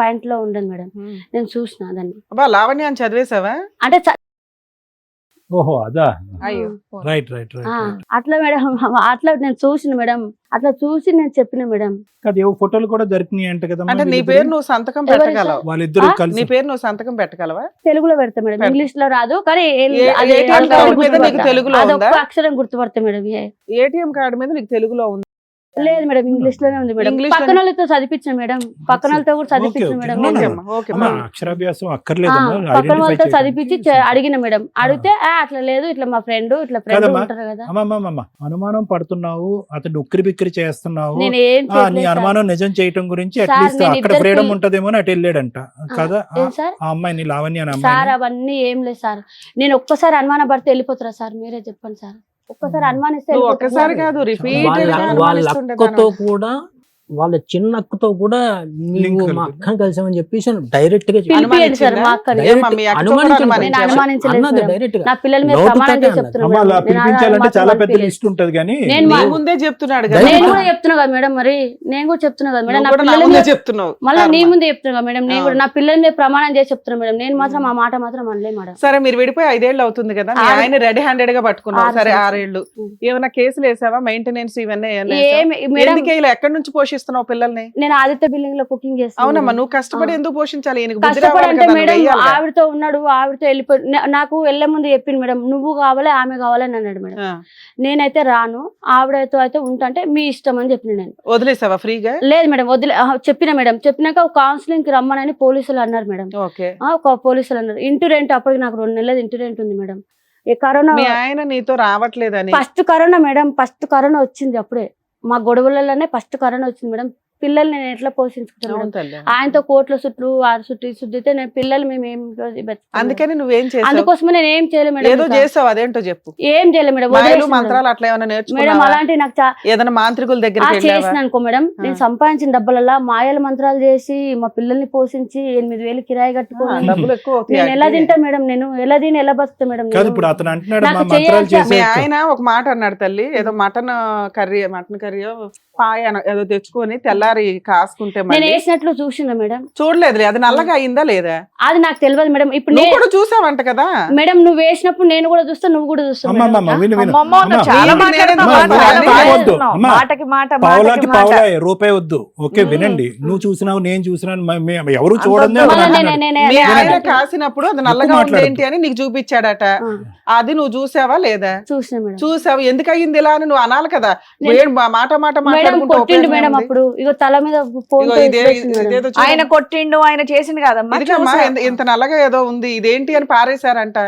పాయింట్ లో ఉండదు మేడం. నేను చూసిన దాన్ని. అబ్బా లావణ్య అని చదివేశావా? అంటే ఓహో, అదా. అయ్యో. రైట్. అట్లా మేడం. అట్లా నేను చూసిన మేడం. అట్లా చూసి నేను చెప్పిన మేడం. అది ఏవో ఫోటోలు కూడా దొరికినాయి అంట కదా. అంటే నీ పేరు నువ్వు సంతకం పెట్టగలవు? వాళ్ళిద్దరు ఆ? నీ కలిసి పేరు నువ్వు సంతకం పెట్టగలవా? తెలుగులో పెడతా మేడం. పెడతా. ఇంగ్లీష్ లో రాదు కానీ ATM కార్డు మీద నీకు తెలుగులో ఉందా? అదొక్క అక్షరం గుర్తుపడతా మేడం. ఏటీఎం కార్డు మీద నీకు తెలుగులో ఉంది? లేదు మేడం, ఇంగ్లీష్ లోనే ఉంది మేడం. ఇంగ్లీష్ పక్కన వాళ్ళతో చదివించిన మేడం. పక్కన వాళ్ళతో కూడా చదివించిన ఓకే, మేడం. ఓకే. ఓకే నేను అమ్మా, ఓకే అమ్మా, అమ్మా. అక్షరాభ్యాసం అక్కర్లేదమ్మా. పక్కన వాళ్ళతో ఐడెంటిఫై చదివించి అడిగిన మేడం. అడిగితే అట్లా లేదు, ఇట్లా మా ఫ్రెండ్ కదమ్మా. ఉంటారు కదా. అమ్మమ్మ అనుమానం పడుతున్నావు, అతను ఉక్కిరి బిక్కిరి చేస్తున్నావు. నేను ఏం నీ చేయట్లేదు సార్. అనుమానం నిజం చేయటం గురించి సార్, అట్లీస్ట్ నేను అక్కడ ఇద్దరు ఫ్రీడమ్ పిల్ల- ఉంటదేమో అని అటు వెళ్ళాడంట కదా. ఏం సార్? ఆ అమ్మాయిని లావణ్య అనే సార్ అమ్మాయిని. అవన్నీ ఏం లేదు సార్. నేను ఒక్కసారి అనుమాన పడితే వెళ్ళిపోతారా సార్? మీరే చెప్పండి సార్. ఒక్కసారి అనుమానిస్తే నువ్వు వెళ్ళిపోతారా? ఒక్కసారి కాదు రిపీటెడ్ గా వాళ్ళ అనుమానిస్తుండే అక్కతో కూడా, వాళ్ళ చిన్న అక్కతో కూడా Link నీవు మా కలిపి. అక్కని కలిసామని చెప్పేసి డైరెక్ట్ గా చెప్పి- పిలిపియండి సార్ మా అక్కని. Direct ఏమ్మా, మీ అక్కతో అనుమానించింది. కూడా నేను అనుమానించావా? అనుమానించలేదు అన్నది మేడం. డైరెక్ట్ గా. నా పిల్లల మీద నోటు ప్రమాణం తోటే చేసి అన్నది. చెప్తున్నా అమ్మ, మేడం. అలా నేను పిలిపించాలంటే మాత్రం చాలా పెద్ద పంపించలేదు. లిస్ట్ ఉంటది కానీ నేను నీ మా- ముందే చెప్తున్నాడు కదా. Direct నేను గా. కూడా చెప్తున్నా కదా మేడం. మరి నేను కూడా చెప్తున్నా కదా మేడం. నువ్వు నా కూడా నా పిల్లల ముందే మీద చెప్తున్నావు. మళ్ళీ నీ కర్మ. ముందే చెప్తున్నా కదా మేడం. నేను కూడా నా పిల్లల మీద ప్రమాణం చేసి చెప్తున్నా మేడం. నేను మాత్రం ఆ మాట మాత్రం అనలే మేడం. సరే మీరు విడిపోయి 5 ఏళ్ళు అవుతుంది కదా, మీ 6 ఆయన రెడీ హ్యాండెడ్ గా పట్టుకున్నావు. 6 సరే సంవత్సరాలు. 6 ఏళ్ళు ఉం. ఏమైనా కేసులు వేసావా? మెయింటెనెన్స్ ఇవన్నీ ఏమైనా వేసావా? ఏమి మేడం, ఎందుకే ఇలా ఎక్కడి నుంచి పోషిస్తున్నావు పిల్లల్ని? నేను ఆదిత్య బిల్డింగ్ లో కుకింగ్ చేస్తాను. అవునమ్మా, నువ్వు కష్టపడి ఎందుకు పోషించాలి? ఈయనకు బుద్ధి కష్టపడి రావాలి అంటే కదా, నువ్వు మేడం వెయ్యాలి కదా. ఆవిడతో ఉన్నాడు, ఆవిడతో వెళ్ళిపోయి నాకు వెళ్ళే ముందు చెప్పింది మేడం, నువ్వు కావాలి ఆమె కావాలని అన్నాడు మేడం. ఆ. నేనైతే రాను, ఆవిడతో అయితే ఉంటే మీ ఇష్టం అని చెప్పిన నేను. వదిలేసావా ఫ్రీగా? లేదు మేడం చెప్పిన మేడం. చెప్పినాక కౌన్సిలింగ్ కి రమ్మనని పోలీసులు అన్నారు మేడం. ఓకే. ఒక పోలీసులు అన్నారు. ఇంటి రెంట్ అప్పటికి నాకు 2 నెలలు ఇంటి రెంట్ ఉంది మేడం. ఈ కరోనా మీ ఆయన నీతో రావట్లేదని? First corona madam. First corona వచ్చింది అప్పుడే. మా గొడవలలోనే ఫస్ట్ కరోనా వచ్చింది మేడం. పిల్లల్ని నేను ఎట్లా పోషించుకుంటాను అవును మేడం? తల్లి. ఆయనతో కోట్ల చుట్టూ ఆరు చుట్టూ ఈ చుట్టూ అయితే నేను పిల్లలు మేము ఏం బతుకుతాం మేడం? అందుకని నువ్వేం చేసావు? అందుకోసమే నేను ఏం చేయలేదు మేడం. ఏదో ఇంకా. చేసావు, అదేంటో చెప్పు. ఏం చేయలేదు మేడం. మాయలు వదిలేసాను మేడం. మంత్రాలు అట్లా ఏమైనా మేడం నేర్చుకున్నావా? అలాంటి నాకు ఏదైనా మాంత్రికుల దగ్గరికి వెళ్ళావా? చేసిన అనుకో మేడం, నేను సంపాదించిన డబ్బులల్లా మాయల మంత్రాలు చేసి మా పిల్లల్ని పోషించి 8,000 కిరాయి కట్టుకోవాలి. డబ్బులు ఎక్కువ అవుతాయి నేను ఎలా వాటికి. తింటా మేడం? నేను ఎలా తిని ఎలా బతుకుతా మేడం? కాదు నేను? ఇప్పుడు అతను అంటున్నాడు నాకు మా మంత్రాలు చేయాల్సిన- మీ చేసే ఆయన ఒక మాట అన్నాడు తల్లి, ఏదో మటన్ కర్రీ పాయ ఏదో తెచ్చుకొని తెల్లారి కాసుకుంటే నేను మళ్ళీ వేసినట్లు చూసిందా మేడం? చూడలేదులే, అది నల్లగా అయిందా లేదా? అది నాకు తెలియదు మేడం. ఇప్పుడు నువ్వు కూడా చూసావంట కదా. మేడం నువ్వు వేసినప్పుడు నేను కూడా చూస్తా, నువ్వు కూడా చూస్తావు అమ్మ మేడం. అమ్మ విను విను అమ్మమ్మ, నువ్వు అమ్మ, చాలా నేను మాట్లాడుతున్నావు, నేను చాలా నేను మాట్లాడుతున్నావు. అమ్మ, మాటకి మాట, పావులాకి మాటకి మాట. పావులా రూపాయి వద్దు. ఓకే వినండి, నువ్వు చూసినావు నేను చూసినాను, ఎవరు చూడండి అంత మళ్ళా ఎవరు అంటున్నాడు. మీ ఆయన నేను కాసినప్పుడు అది నల్లగా ఉంది మాట్లాడొద్దు. ఏంటి అని నీకు చూపించాడట. అది నువ్వు చూసావా లేదా? చూసిన మేడం. చూసావు, ఎందుకు అయ్యింది ఇలా అని నువ్వు అనాలి కదా. నేను- వేడు మాట మేడం మాట్లాడుకుంటూ కొట్టిండు ఉపయోగం మేడం. ఏముంది? అప్పుడు ఇగో తల మీద ఫోన్ ఇగో ఇదేదో చూడు. ఆయన కొట్టిండు, ఆయన చేసింది కాదమ్మా. ఇదిగమ్మా, చూసా. ఇంత నల్లగా ఏదో ఉంది, ఇదేంటి అని పారేశారంట.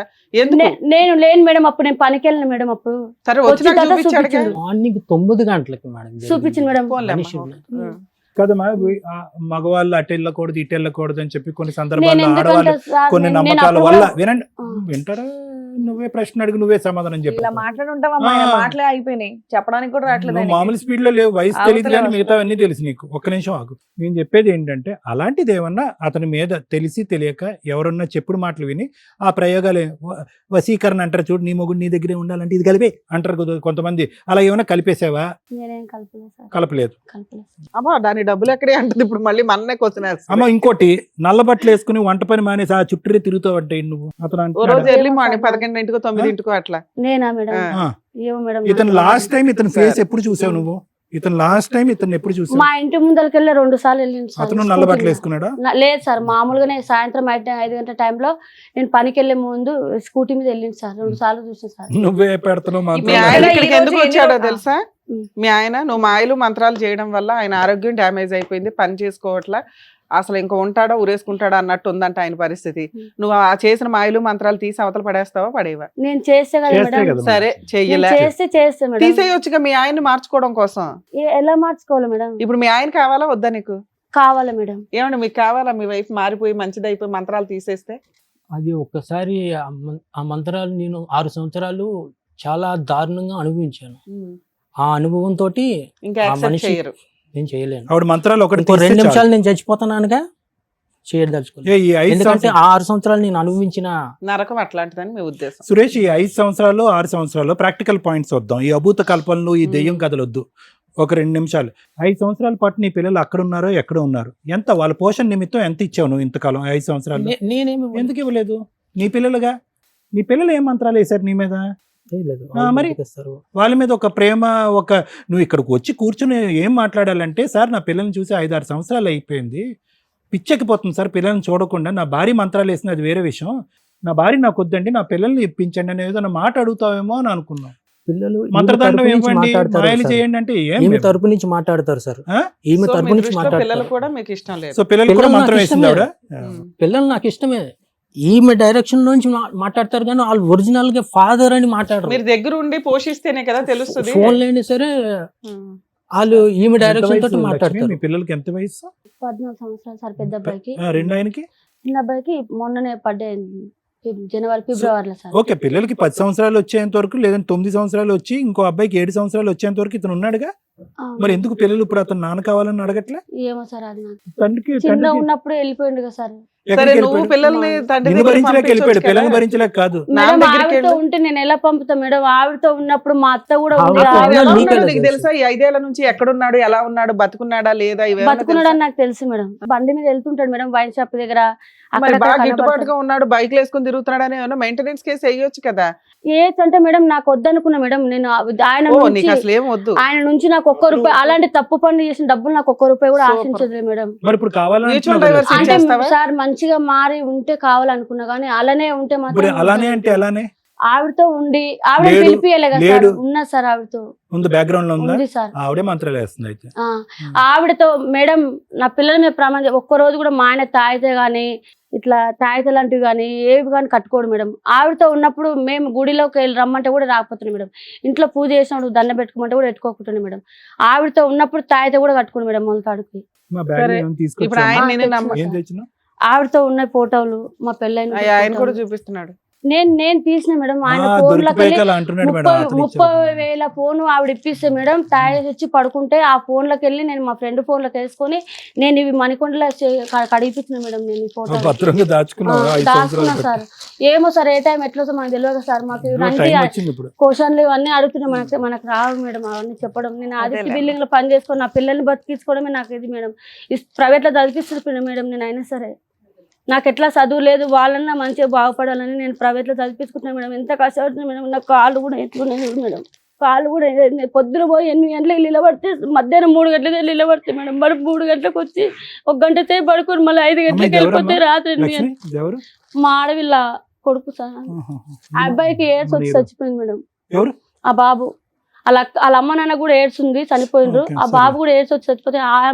ఎందుకు? నేను లేను మేడం, అప్పుడు నేను పనికి వెళ్ళిన మేడం. అప్పుడు సరే వచ్చిన వచ్చినాక తర్వాత చూపించాడు చూపించిండు. మార్నింగ్ 9 గంటలకి మేడం జరిగింది. చూపించింది మేడం. పోన్లే అమ్మ. మనిషి కదమ్మా మగవాళ్ళు అటు వెళ్ళకూడదు ఇటు వెళ్ళకూడదు అని చెప్పి కొన్ని నేను సందర్భాల్లో ఎందుకంటే ఆడవాళ్ళు సార్, కొన్ని నేను నమ్మకాల అప్పుడు వల్ల కూడా- వినండి ఆ. వింటారా? నువ్వే ప్రశ్న అడిగి నువ్వే సమాధానం చెప్పు. ఇలా మాట్లాడుంటావమ్మా, ఆయన ఆ. మాటలే అయిపోయినాయి, చెప్పడానికి కూడా రావట్లేదు నువ్వు ఆయనకి. మామూలు స్పీడ్ లో లేవు, వయసు అవతల తెలియదు కానీ వస్తుంది. మిగతావన్నీ తెలుసు నీకు. ఒక్క నిమిషం ఆగు. నేను చెప్పేది ఏంటంటే అలాంటిది ఏమన్నా అతని మీద తెలిసి తెలియక ఎవరన్నా చెప్పుడు మాటలు విని ఆ ప్రయోగాలు వశీకరణ అంటారు చూడు, నీ మొగుడు నీ దగ్గరే ఉండాలంటే ఇది కలిపే అంటారు కొంతమంది. అలా ఏమైనా కలిపేసావా? నేనేం కలపలేదు సార్. కలపలేదు. కలపలేదు. అమ్మా దాని డబ్బులు ఎక్కడే అంటది ఇప్పుడు మళ్ళీ మన్నే క్వశ్చన్ అమ్మ ఇంకోటి, నల్ల బట్టలు వేసుకుని వంట పని మానేసి ఆ చుట్టూ తిరుగుతావు అంటే నువ్వు. అతను ఓ అంటున్నాడు. రోజు ఎర్లీ మార్నింగ్ 11:00 9:00 అట్లా. నేనా మేడం? ఆ. ఏమో మేడం. ఇతను లాస్ట్ టైం ఇతని ఫేస్ ఎప్పుడు చూసావు నువ్వు? ఇతను లాస్ట్ టైం ఇతను ఎప్పుడు చూసావు? మా ఇంటి ముందరికి వెళ్ళి 2 సార్లు వెళ్ళింది సార్. అతను నల్ల బట్టలు వేసుకున్నాడా? లేదు సార్, మామూలుగానే సాయంత్రం 5 గంటల టైంలో నేను పనికి వెళ్ళే ముందు స్కూటీ మీద వెళ్ళింది సార్. 2 సార్లు చూసాను సార్. నువ్వే పెడుతున్నావు మీ మంత్రాలు. ఆయన ఈ ఇక్కడికి రోజు ఎందుకు ఎన్ని వచ్చాడో రోజులు? తెలుసా? మీ ఆయన నువ్వు మాయలు మంత్రాలు చేయడం వల్ల ఆయన ఆరోగ్యం డ్యామేజ్ అయిపోయింది, పని చేసుకోవట్లా, అసలు ఇంకా ఉంటాడో ఉరేసుకుంటాడో అన్నట్టు ఉందంట ఆయన పరిస్థితి. నువ్వు ఆ చేసిన మాయలు మంత్రాలు తీసి అవతల పడేస్తావా పడేవా? నేను చేస్తే కదా చేస్తే మేడం. కదా. సరే చెయ్యలే, చేస్తే మేడం. తీసేయొచ్చుగా మీ ఆయన్ని మార్చుకోవడం కోసం. ఎలా మార్చుకోవాలి మేడం? ఇప్పుడు మీ ఆయన కావాలా వద్దా నీకు? కావాలి మేడం. ఏమండి మీకు కావాలా మీ వైఫ్ మారిపోయి మంచిది అయిపోయి మంత్రాలు తీసేస్తే? అది ఒక్కసారి ఆ మంత్రాలు నేను 6 సంవత్సరాలు చాలా దారుణంగా అనుభవించాను. ఆ అనుభవంతో ఇంకా ఆ యాక్సెప్ట్ మనిషి చేయరు. నేను చేయలేను. ఆవిడ మంత్రాలు ఒకటి ఇంకో 2 నిమిషాలు నేను చచ్చిపోతాననుగా చేయదలుచుకోలేదు. ఈ 5 ఎందుకంటే సంవత్సరాలు ఆ 6 సంవత్సరాలు నేను అనుభవించిన నరకం అట్లాంటిదని మీ ఉద్దేశం. సురేష్, ఈ 5 సంవత్సరాలు 6 సంవత్సరాలు ప్రాక్టికల్ పాయింట్స్ వద్దాం. ఈ అభూత కల్పనలు ఈ దెయ్యం కథలు వద్దు. ఒక 2 నిమిషాలు. 5 సంవత్సరాల పాటు నీ పిల్లలు అక్కడ ఉన్నారో ఎక్కడ ఉన్నారు? ఎంత వాళ్ళ పోషణ నిమిత్తం ఎంత ఇచ్చావు నువ్వు ఇంతకాలం 5 సంవత్సరాలు? నేనేమి ఎందుకు ఇవ్వలేదు? నీ పిల్లలుగా నీ పిల్లలు ఏం మంత్రాలు వేశారు నీ మీద? చేయలేదు. మరి? బతికేస్తారు. వాళ్ళ మీద ఒక ప్రేమ, ఒక నువ్వు ఇక్కడికి వచ్చి కూర్చుని ఏం మాట్లాడాలంటే, సార్ నా పిల్లల్ని చూసి 5-6 సంవత్సరాలు అయిపోయింది, పిచ్చెక్కిపోతుంది సార్ పిల్లల్ని చూడకుండా, నా భార్య మంత్రాలు వేసింది అది వేరే విషయం, నా భార్య నాకు వద్దండి నా పిల్లల్ని ఇప్పించండి అని ఏదైనా మాట అడుగుతావేమో అని అనుకున్నాం. పిల్లలు ఈమె మంత్రదండం తరపు నుంచి ఇవ్వండి, మాట్లాడతారు మాయలు సార్. చేయండి అంటే ఏం ఈమె లేదు. తరపు నుంచి మాట్లాడతారు సార్. ఆ? ఈమె సో తరపు మీ నుంచి దృష్టిలో పిల్లలు మాట్లాడతారు. కూడా మీకు ఇష్టం లేదు. సో పిల్లలు కూడా పిల్లలు మంత్రం నాకు వేసింది ఆవిడ? పిల్లలు నాకు ఇష్టమే. ఈమె డైరెక్షన్ నుంచి మాట్లాడతారు కానీ వాళ్ళు ఒరిజినల్ గా ఫాదర్ అని మాట్లాడరు. మీరు దగ్గర ఉండి పోషిస్తేనే కదా తెలుస్తుంది. ఫోన్ లేని సరే వాళ్ళు ఈమె ఎంత డైరెక్షన్ వయసు తోటి లక్ష్మి? మాట్లాడతారు. మీ పిల్లలకి ఎంత వయసు? 14 సంవత్సరాలు సార్ పెద్ద అబ్బాయికి. రెండు ఆయనకి? చిన్న అబ్బాయికి మొన్ననే పడ్డే జనవరి ఫిబ్రవరిలో సార్. ఓకే, పిల్లలకి 10 సంవత్సరాలు వచ్చేంత వరకు, లేదంటే 9 సంవత్సరాలు వచ్చి ఇంకో అబ్బాయికి 7 సంవత్సరాలు వచ్చేంత వరకు ఇతను ఉన్నాడుగా. మరి ఎందుకు పిల్లలు ఇప్పుడు అతను నాన్న కావాలని అడగట్లే? ఏమో సార్, అది నాకు తండ్రికి చిన్న ఉన్నప్పుడు వెళ్ళిపోయిండు కదా సార్. సరే ఎక్కడికి నువ్వు వెళ్ళిపోయాడు? పిల్లల్ని తండ్రి నిన్ను దగ్గరికి భరించలేక వెళ్ళిపోయాడు, పంపించొచ్చు పిల్లల్ని కదా. భరించలేక కాదు. నాన్న మేడం దగ్గరికి ఆవిడతో వెళ్ళు. ఉంటే నేను ఎలా పంపుతా మేడం? ఆవిడతో ఉన్నప్పుడు మా అత్త కూడా ఉంది. ఆవిడతో ఆవిడ ఉన్నా ఎలా నీకే ఉన్నాడో తెలుసు. నీకు తెలుసా? ఈ 5 ఏళ్ల నుంచి ఎక్కడున్నాడు, ఎలా ఉన్నాడు, బతుకున్నాడా లేదా, ఇవేమన్నా బతుకున్నాడు అని తెలుసా? నాకు తెలుసు మేడం. బండి మీద వెళ్తుంటాడు మేడం వైన్ షాప్ దగ్గర. మరి అక్కడక్కడ బాగా కనబడతాడు. గిట్టుబాటుగా ఉన్నాడు, బైక్లు వేసుకుని తిరుగుతున్నాడు అని ఏమన్నా మెయింటెనెన్స్ కేసు వేయొచ్చు కదా. ఏజ్ అంటే మేడం నాకు వద్దనుకున్నా మేడం. నేను ఆయన ఓ నుంచి నీకు అసలు ఏం వద్దు. ఆయన నుంచి నాకు ₹1 అలాంటి తప్పు పనులు చేసిన డబ్బులు నాకు ₹1 కూడా Super. ఆశించదు మేడం. మరి ఇప్పుడు కావాలని Mutual అంటున్నావు కదా. divorce అంటే చేస్తావా? సార్ మంచిగా మారి ఉంటే కావాలనుకున్నా కానీ అలానే ఉంటే ఇప్పుడు మాత్రం అలానే అంటే అలానే ఆవిడతో ఉండి ఆవిడ లేడు, పిలిపియలే కదా సార్. లేడు. ఉన్నా సార్ ఆవిడతో ఉంది, బ్యాక్గ్రౌండ్ లో ఉందా? ఉంది సార్. ఆవిడే మంత్రాలు వేస్తుంది అయితే. ఆవిడతో మేడం నా పిల్లల మీద ప్రమాదం. ఒక్కరోజు కూడా మా ఆయన తాగితే గానీ ఇట్లా తాయిత లాంటివి కానీ ఏవి కానీ కట్టుకోడు మేడం. ఆవిడతో ఉన్నప్పుడు మేము గుడిలోకి వెళ్ళి రమ్మంటే కూడా రాకపోతున్నాం మేడం. ఇంట్లో పూజ చేసినప్పుడు దండ పెట్టుకోమంటే కూడా పెట్టుకోకుంటున్నాం మేడం. ఆవిడతో ఉన్నప్పుడు తాయిత కూడా కట్టుకోండి మేడం మొలతాడుకి. మా బ్యాగ్ సరే. ఏమైనా ఇప్పుడు తీసుకొచ్చావా? ఆయన ఆ, నేను నమ్మ ఏం తెచ్చినావు? ఆవిడతో ఉన్న ఫోటోలు మా పెళ్ళైన ఆయన కూడా ఫోటోలు. చూపిస్తున్నాడు. నేను తీసిన మేడం. ఆయన ఆ, ఫోన్లోకి దొరికిపోయాక అలా అంటున్నాడు మేడం. అతను 30,000 ఫోన్ ఆవిడ ఇప్పిస్తే మేడం తాగేసి వచ్చి పడుకుంటే ఆ ఫోన్లోకి వెళ్ళి నేను మా ఫ్రెండ్ ఫోన్లోకి వేసుకొని నేను ఇవి మణికొండలో కడిగిపించిన మేడం. నేను ఈ ఫోటో భద్రంగా దాచుకున్నావా? 5 దాచుకున్నా సంవత్సరాలు సార్. ఏమో సార్ ఏ టైం ఎట్లా మనకు తెలియదు సార్. మాకు ఇలాంటి టైం వచ్చింది ఇప్పుడు. క్వశ్చన్లు ఇవన్నీ అడుగుతున్నాయి. మనకు రావు మేడం అవన్నీ చెప్పడం. నేను ఆదిత్య అదేలే. బిల్డింగ్ లో పని చేసుకొని నా పిల్లల్ని బతికించుకోవడమే నాకు ఇది మేడం. ప్రైవేట్ లో చదివిస్తున్నాను మేడం. నేను అయినా సరే నాకు ఎట్లా చదువు లేదు, వాళ్ళన్నా మంచిగా బాగుపడాలని నేను ప్రైవేట్లో చదివించుకుంటున్నాను మేడం. ఎంత కష్టపడుతున్నాను మేడం. నా కాళ్ళు కూడా ఎట్లున్నాయి మేడం. కాళ్ళు కూడా పొద్దున పోయి 8 గంటలకు నిలబడితే మధ్యాహ్నం 3 గంటలకే నిలబడతాయి మేడం. మరి 3 గంటలకు వచ్చి 1 గంట సేపు పడుకొని మళ్ళీ 5 గంటలకు వెళ్ళిపోతే రాత్రి 8 లక్ష్మి, గంటలకు. ఎవరు? మా ఆడవిల్ల కొడుకు సార్. ఆహా. ఆ అబ్బాయికి ఏడ్స్ వచ్చి మరి చచ్చిపోయింది మేడం. ఎవరు? ఆ బాబు వాళ్ళ అమ్మ నాన్న కూడా ఏడ్చుంది, చనిపోయిండ్రు. ఓకే, ఆ సరే. బాబు కూడా ఏడ్స్ వచ్చి చచ్చిపోతే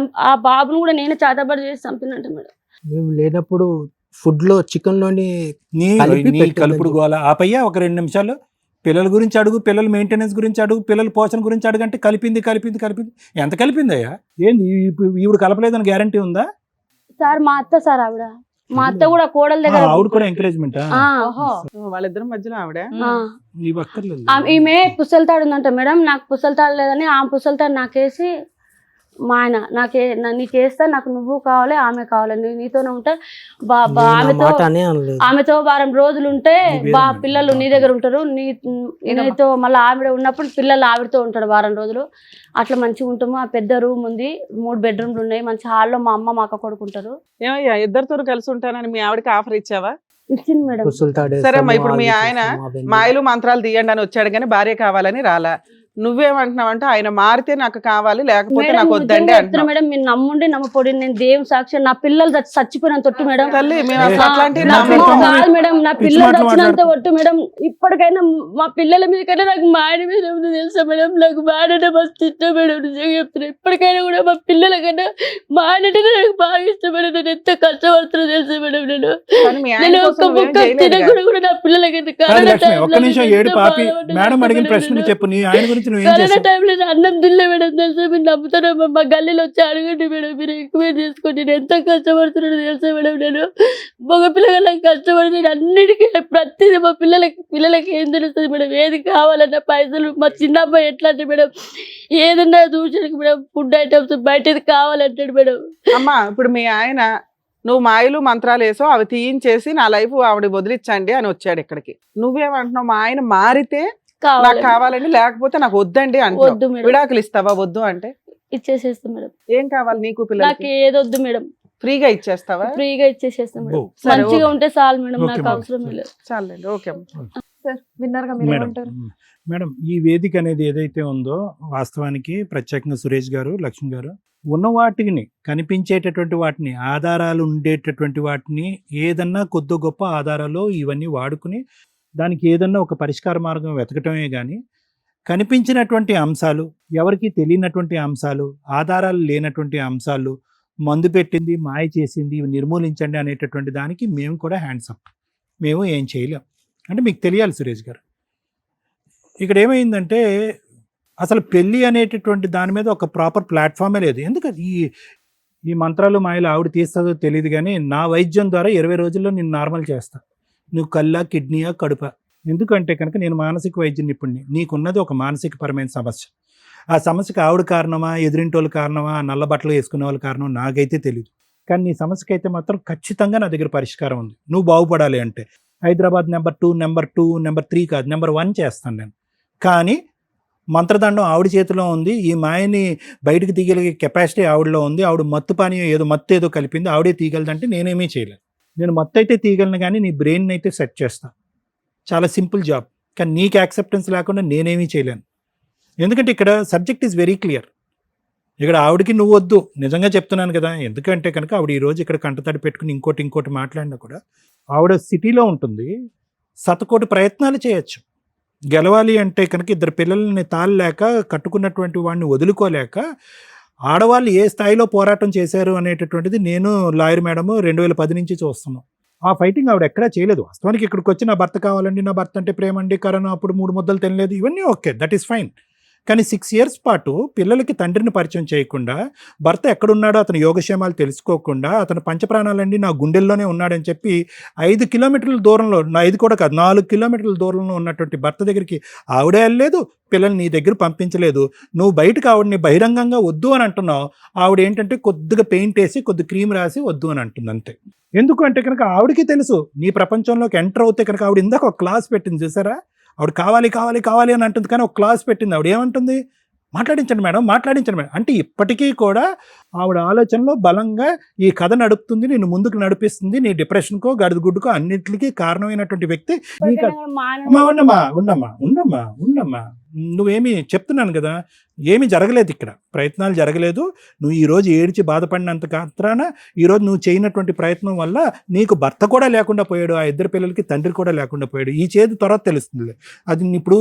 ఆ బాబును కూడా నేను చేతబడి చేసి చంపినట్టు మేడం. మేము లేనప్పుడు ఫుడ్ లో చికెన్ లోని నీ కలిపి నీ పెట్టాలని కలుపుడు గోల ఆపయ్యా. ఒక 2 నిమిషాలు పిల్లల గురించి అడుగు, పిల్లల మెయింటెనెన్స్ గురించి అడుగు, పిల్లల పోషణ గురించి అడుగు అంటే కలిపింది. ఎంత కలిపిందయ్యా? ఏంది ఈవిడ కలపలేదని గ్యారంటీ ఉందా? సార్ మా అత్త సార్ ఆవిడ. మా అత్త కూడా కోడల ఆ, దగ్గర ఆవిడ కూడా ఎంకరేజ్మెంట్ వాళ్ళిద్దరి మధ్యలో ఆవిడ నీవు అక్కర్లేదు. ఈమె పుస్తలతాడు ఉందంట మేడం. నాకు పుస్తలతాడు లేదని ఆమె పుస్తలతాడు నాకేసి మా ఆయన నీకు వేస్తా, నాకు నువ్వు కావాలి, ఆమె కావాలి, నీతోనే ఉంటా, ఆమెతో మాట అనే అనలేదు. ఆమెతో 1 వారం రోజులు ఉంటే నువ్వేదమ్మా? పిల్లలు నీ దగ్గర ఉంటారు, నీతో మళ్ళీ ఆవిడ ఉన్నప్పుడు పిల్లలు ఆవిడతో ఉంటాడు 1 వారం రోజులు. అట్లా మంచిగా ఉంటాము. ఆ పెద్ద రూమ్ ఉంది, 3 బెడ్రూమ్లు ఉన్నాయి. మంచి హాల్లో మా అమ్మ మా అక్క కొడుకుంటారు. ఏమయ్యా ఇద్దరితో కలిసి ఉంటానని మీ ఆవిడకి ఆఫర్ ఇచ్చావా? ఇచ్చింది మేడం. పుసులు తాడేస్తాము, సరే అమ్మా, ఇప్పుడు మీ అవి ఆయన చేస్తాము, అవన్నీ. మాయలు మంత్రాలు తీయండి అని వచ్చాడు కానీ భార్య కావాలని రాలా. నువ్వేమంటున్నావంటే ఆయన మారితే నాకు కావాలి, లేకపోతే మేడం, నాకు వద్దండి నిజంగా చెప్తున్నా అంటున్నావు. మేడం, మీరు నమ్ముండి నమ్మపోడి, నేను దేవుని సాక్షి, నా పిల్లలు చచ్చిపోయిన తొట్టు మేడం. తల్లి మేము అసలు అట్లాంటివి నా నమ్మము. పిల్లలు కాదు మేడం, నా పిచ్చి పిల్లలు మాటలు చచ్చినంత మాట్లాడుతూ. ఒట్టు మేడం. ఇప్పటికైనా మా పిల్లల మీద కన్నా నాకు మా ఆయన మీద ఏముందో తెలుసా మేడం. నాకు మా ఆయన మస్తు ఇష్టం మేడం. నిజంగా చెప్తున్నా. ఇప్పటికైనా కూడా మా పిల్లల కన్నా మా ఆయన నాకు బాగా ఇష్టం మేడం. నేను ఎంత కష్టపడుతున్నా తెలుసా మేడం. కానీ మీ ఆయన నేను కోసం ఒక్క నువ్వేం ముక్క చేయలేదుగా. తినకుండా కూడా నా పిల్లలకి ఎంత కాదు కరోనా లక్ష్మి, ఒక్క టైంలో నిమిషం నేను ఏడు ఎంత పాపి. బాధపడ్డాను మేడం అడిగిన మేడం. ప్రశ్నకు చెప్పు, నీ ఆయన గురించి నువ్వేం కరోనా చేసావు? టైంలో నేను అన్నం తినలే మేడం తెలుసా. మీరు నమ్ముతారా? మా గల్లీలో వచ్చి అడగండి మేడం. మీరు ఎంక్వైరీ చేసుకోండి. నేను ఎంత కష్టపడుతున్నాను తెలుసా మేడం. నేను మగ పిల్లలకు కష్టపడి నేను అన్నిటికీ ప్రతిదీ మా పిల్లలకి ఏం తెలుస్తుంది మేడం. ఏది కావాలన్నా పైసలు. మా చిన్న అబ్బాయి ఎట్లా అంటే మేడం, ఏదన్నా దూచడానికి మేడం, ఫుడ్ ఐటమ్స్ బయటది కావాలంటాడు మేడం. అమ్మా ఇప్పుడు మీ ఆయన నువ్వు మాయలు మంత్రాలు వేసో అవి తీయించేసి నా లైఫ్ ఆవిడ వదిలించండి అని వచ్చాడు ఇక్కడికి. నువ్వేమంటున్నావు? మా ఆయన మారితే నాకు కావాలండి, లేకపోతే నాకు వద్దండి అంటున్నావు. వద్దు మేడం. విడాకులు ఇస్తావా వద్దు అంటే? ఇచ్చేసేస్తాం మేడం. ఏం కావాలి నీకు నాకు పిల్లలకి? ఏదొద్దు మేడం. ఫ్రీగా ఇచ్చేస్తావా? ఫ్రీగా ఇచ్చేసేస్తాం మేడం. ఓ, సరే, మంచిగా ఓకే. ఉంటే చాలు మేడం. ఓకే నాకు మేడం. అవసరం లేదు. చాలండి, ఓకే అమ్మా. సార్ విన్నారుగా, మీరు మేడం ఏమంటారు? మేడం, ఈ వేదిక అనేది ఏదైతే ఉందో వాస్తవానికి ప్రత్యేకంగా సురేష్ గారు, లక్ష్మి గారు ఉన్న వాటిని, కనిపించేటటువంటి వాటిని, ఆధారాలు ఉండేటటువంటి వాటిని, ఏదన్నా కొద్ది గొప్ప ఆధారాలు ఇవన్నీ వాడుకుని దానికి ఏదన్నా ఒక పరిష్కార మార్గం వెతకటమే కానీ కనిపించినటువంటి అంశాలు, ఎవరికి తెలియనటువంటి అంశాలు, ఆధారాలు లేనటువంటి అంశాలు, మందు పెట్టింది, మాయ చేసింది, ఇవి నిర్మూలించండి అనేటటువంటి దానికి మేము కూడా హ్యాండ్స్ అప్. మేము ఏం చేయలేం. అంటే మీకు తెలియాలి సురేష్ గారు, ఇక్కడ ఏమైందంటే అసలు పెళ్ళి అనేటటువంటి దాని మీద ఒక ప్రాపర్ ప్లాట్ఫామే లేదు. ఎందుకంటే ఈ మంత్రాలు మాయలు ఆవిడ తీస్తుందో తెలియదు కానీ నా వైద్యం ద్వారా 20 రోజుల్లో నేను నార్మల్ చేస్తా. నువ్వు కళ్ళ, కిడ్నీయా, కడుప. ఎందుకంటే కనుక నేను మానసిక వైద్య నిపుణుని. నీకున్నది ఒక మానసిక పరమైన సమస్య. ఆ సమస్యకి ఆవిడ కారణమా, ఎదురింటోళ్ళు కారణమా, నల్ల బట్టలు వేసుకునే వాళ్ళ కారణం నాకైతే తెలియదు. కానీ నీ సమస్యకి అయితే మాత్రం ఖచ్చితంగా నా దగ్గర పరిష్కారం ఉంది. నువ్వు బాగుపడాలి అంటే హైదరాబాద్ నెంబర్ 2, నెంబర్ 3 కాదు, నెంబర్ 1 చేస్తాను నేను. కానీ మంత్రదండం ఆవిడ చేతిలో ఉంది. ఈ మాయని బయటకు తీయగలిగే కెపాసిటీ ఆవిడలో ఉంది. ఆవిడ మత్తు పానీయం ఏదో కలిపింది, ఆవిడే తీయగలదంటే నేనేమీ చేయలేను. నేను మత్తు అయితే తీయగలను కానీ నీ బ్రెయిన్ అయితే సెట్ చేస్తా. చాలా సింపుల్ జాబ్. కానీ నీకు యాక్సెప్టెన్స్ లేకుండా నేనేమీ చేయలేను. ఎందుకంటే ఇక్కడ సబ్జెక్ట్ ఈజ్ వెరీ క్లియర్. ఇక్కడ ఆవిడకి నువ్వు వద్దు, నిజంగా చెప్తున్నాను కదా. ఎందుకంటే కనుక ఆవిడ ఈరోజు ఇక్కడ కంటతడి పెట్టుకుని ఇంకోటి మాట్లాడినా కూడా ఆవిడ సిటీలో ఉంటుంది. శతకోటి ప్రయత్నాలు చేయొచ్చు. గెలవాలి అంటే కనుక 2 పిల్లల్ని తాళలేక, కట్టుకున్నటువంటి వాడిని వదులుకోలేక ఆడవాళ్ళు ఏ స్థాయిలో పోరాటం చేశారు అనేటటువంటిది నేను, లాయర్ మేడము 2010 నుంచి చూస్తున్నాం. ఆ ఫైటింగ్ ఆవిడ ఎక్కడా చేయలేదు. వాస్తవానికి ఇక్కడికి వచ్చి నా భర్త కావాలండి, నా భర్త అంటే ప్రేమ అండి, కరోనా అప్పుడు 3 ముద్దలు తినలేదు, ఇవన్నీ ఓకే, దట్ ఈస్ ఫైన్. కానీ 6 years పాటు పిల్లలకి తండ్రిని పరిచయం చేయకుండా, భర్త ఎక్కడున్నాడో అతని యోగక్షేమాలు తెలుసుకోకుండా, అతను పంచప్రాణాలండి నా గుండెల్లోనే ఉన్నాడని చెప్పి 5 kilometers దూరంలో, 5 కూడా కాదు 4 kilometers దూరంలో ఉన్నటువంటి భర్త దగ్గరికి ఆవిడే వెళ్ళలేదు, పిల్లల్ని నీ దగ్గర పంపించలేదు. నువ్వు బయటకు ఆవిడని బహిరంగంగా వద్దు అని అంటున్నావు, ఆవిడ ఏంటంటే కొద్దిగా పెయింట్ వేసి కొద్ది క్రీమ్ రాసి వద్దు అని అంటుంది అంతే. ఎందుకు అంటే కనుక ఆవిడకి తెలుసు నీ ప్రపంచంలోకి ఎంటర్ అవుతే కనుక, ఆవిడ ఇందాక ఒక క్లాస్ పెట్టింది చూసారా, ఆవిడ కావాలి కావాలి కావాలి అని అంటుంది, కానీ ఒక క్లాస్ పెట్టింది. ఆవిడ ఏమంటుంది, మాట్లాడించండి మేడం, మాట్లాడించండి మేడం అంటే ఇప్పటికీ కూడా ఆవిడ ఆలోచనలో బలంగా ఈ కథ నడుపుతుంది, నేను ముందుకు నడిపిస్తుంది, నీ డిప్రెషన్కో గడిగుడ్డుకో అన్నిటికీ కారణమైనటువంటి వ్యక్తి. ఉండమ్మా నువ్వేమి చెప్తున్నాను కదా, ఏమీ జరగలేదు ఇక్కడ, ప్రయత్నాలు జరగలేదు. నువ్వు ఈరోజు ఏడ్చి బాధపడినంత మాత్రాన ఈరోజు నువ్వు చేయనటువంటి ప్రయత్నం వల్ల నీకు భర్త కూడా లేకుండా పోయాడు, ఆ 2 పిల్లలకి తండ్రి కూడా లేకుండా పోయాడు. ఈ చేతి తర్వాత తెలుస్తుంది. అది ఇప్పుడు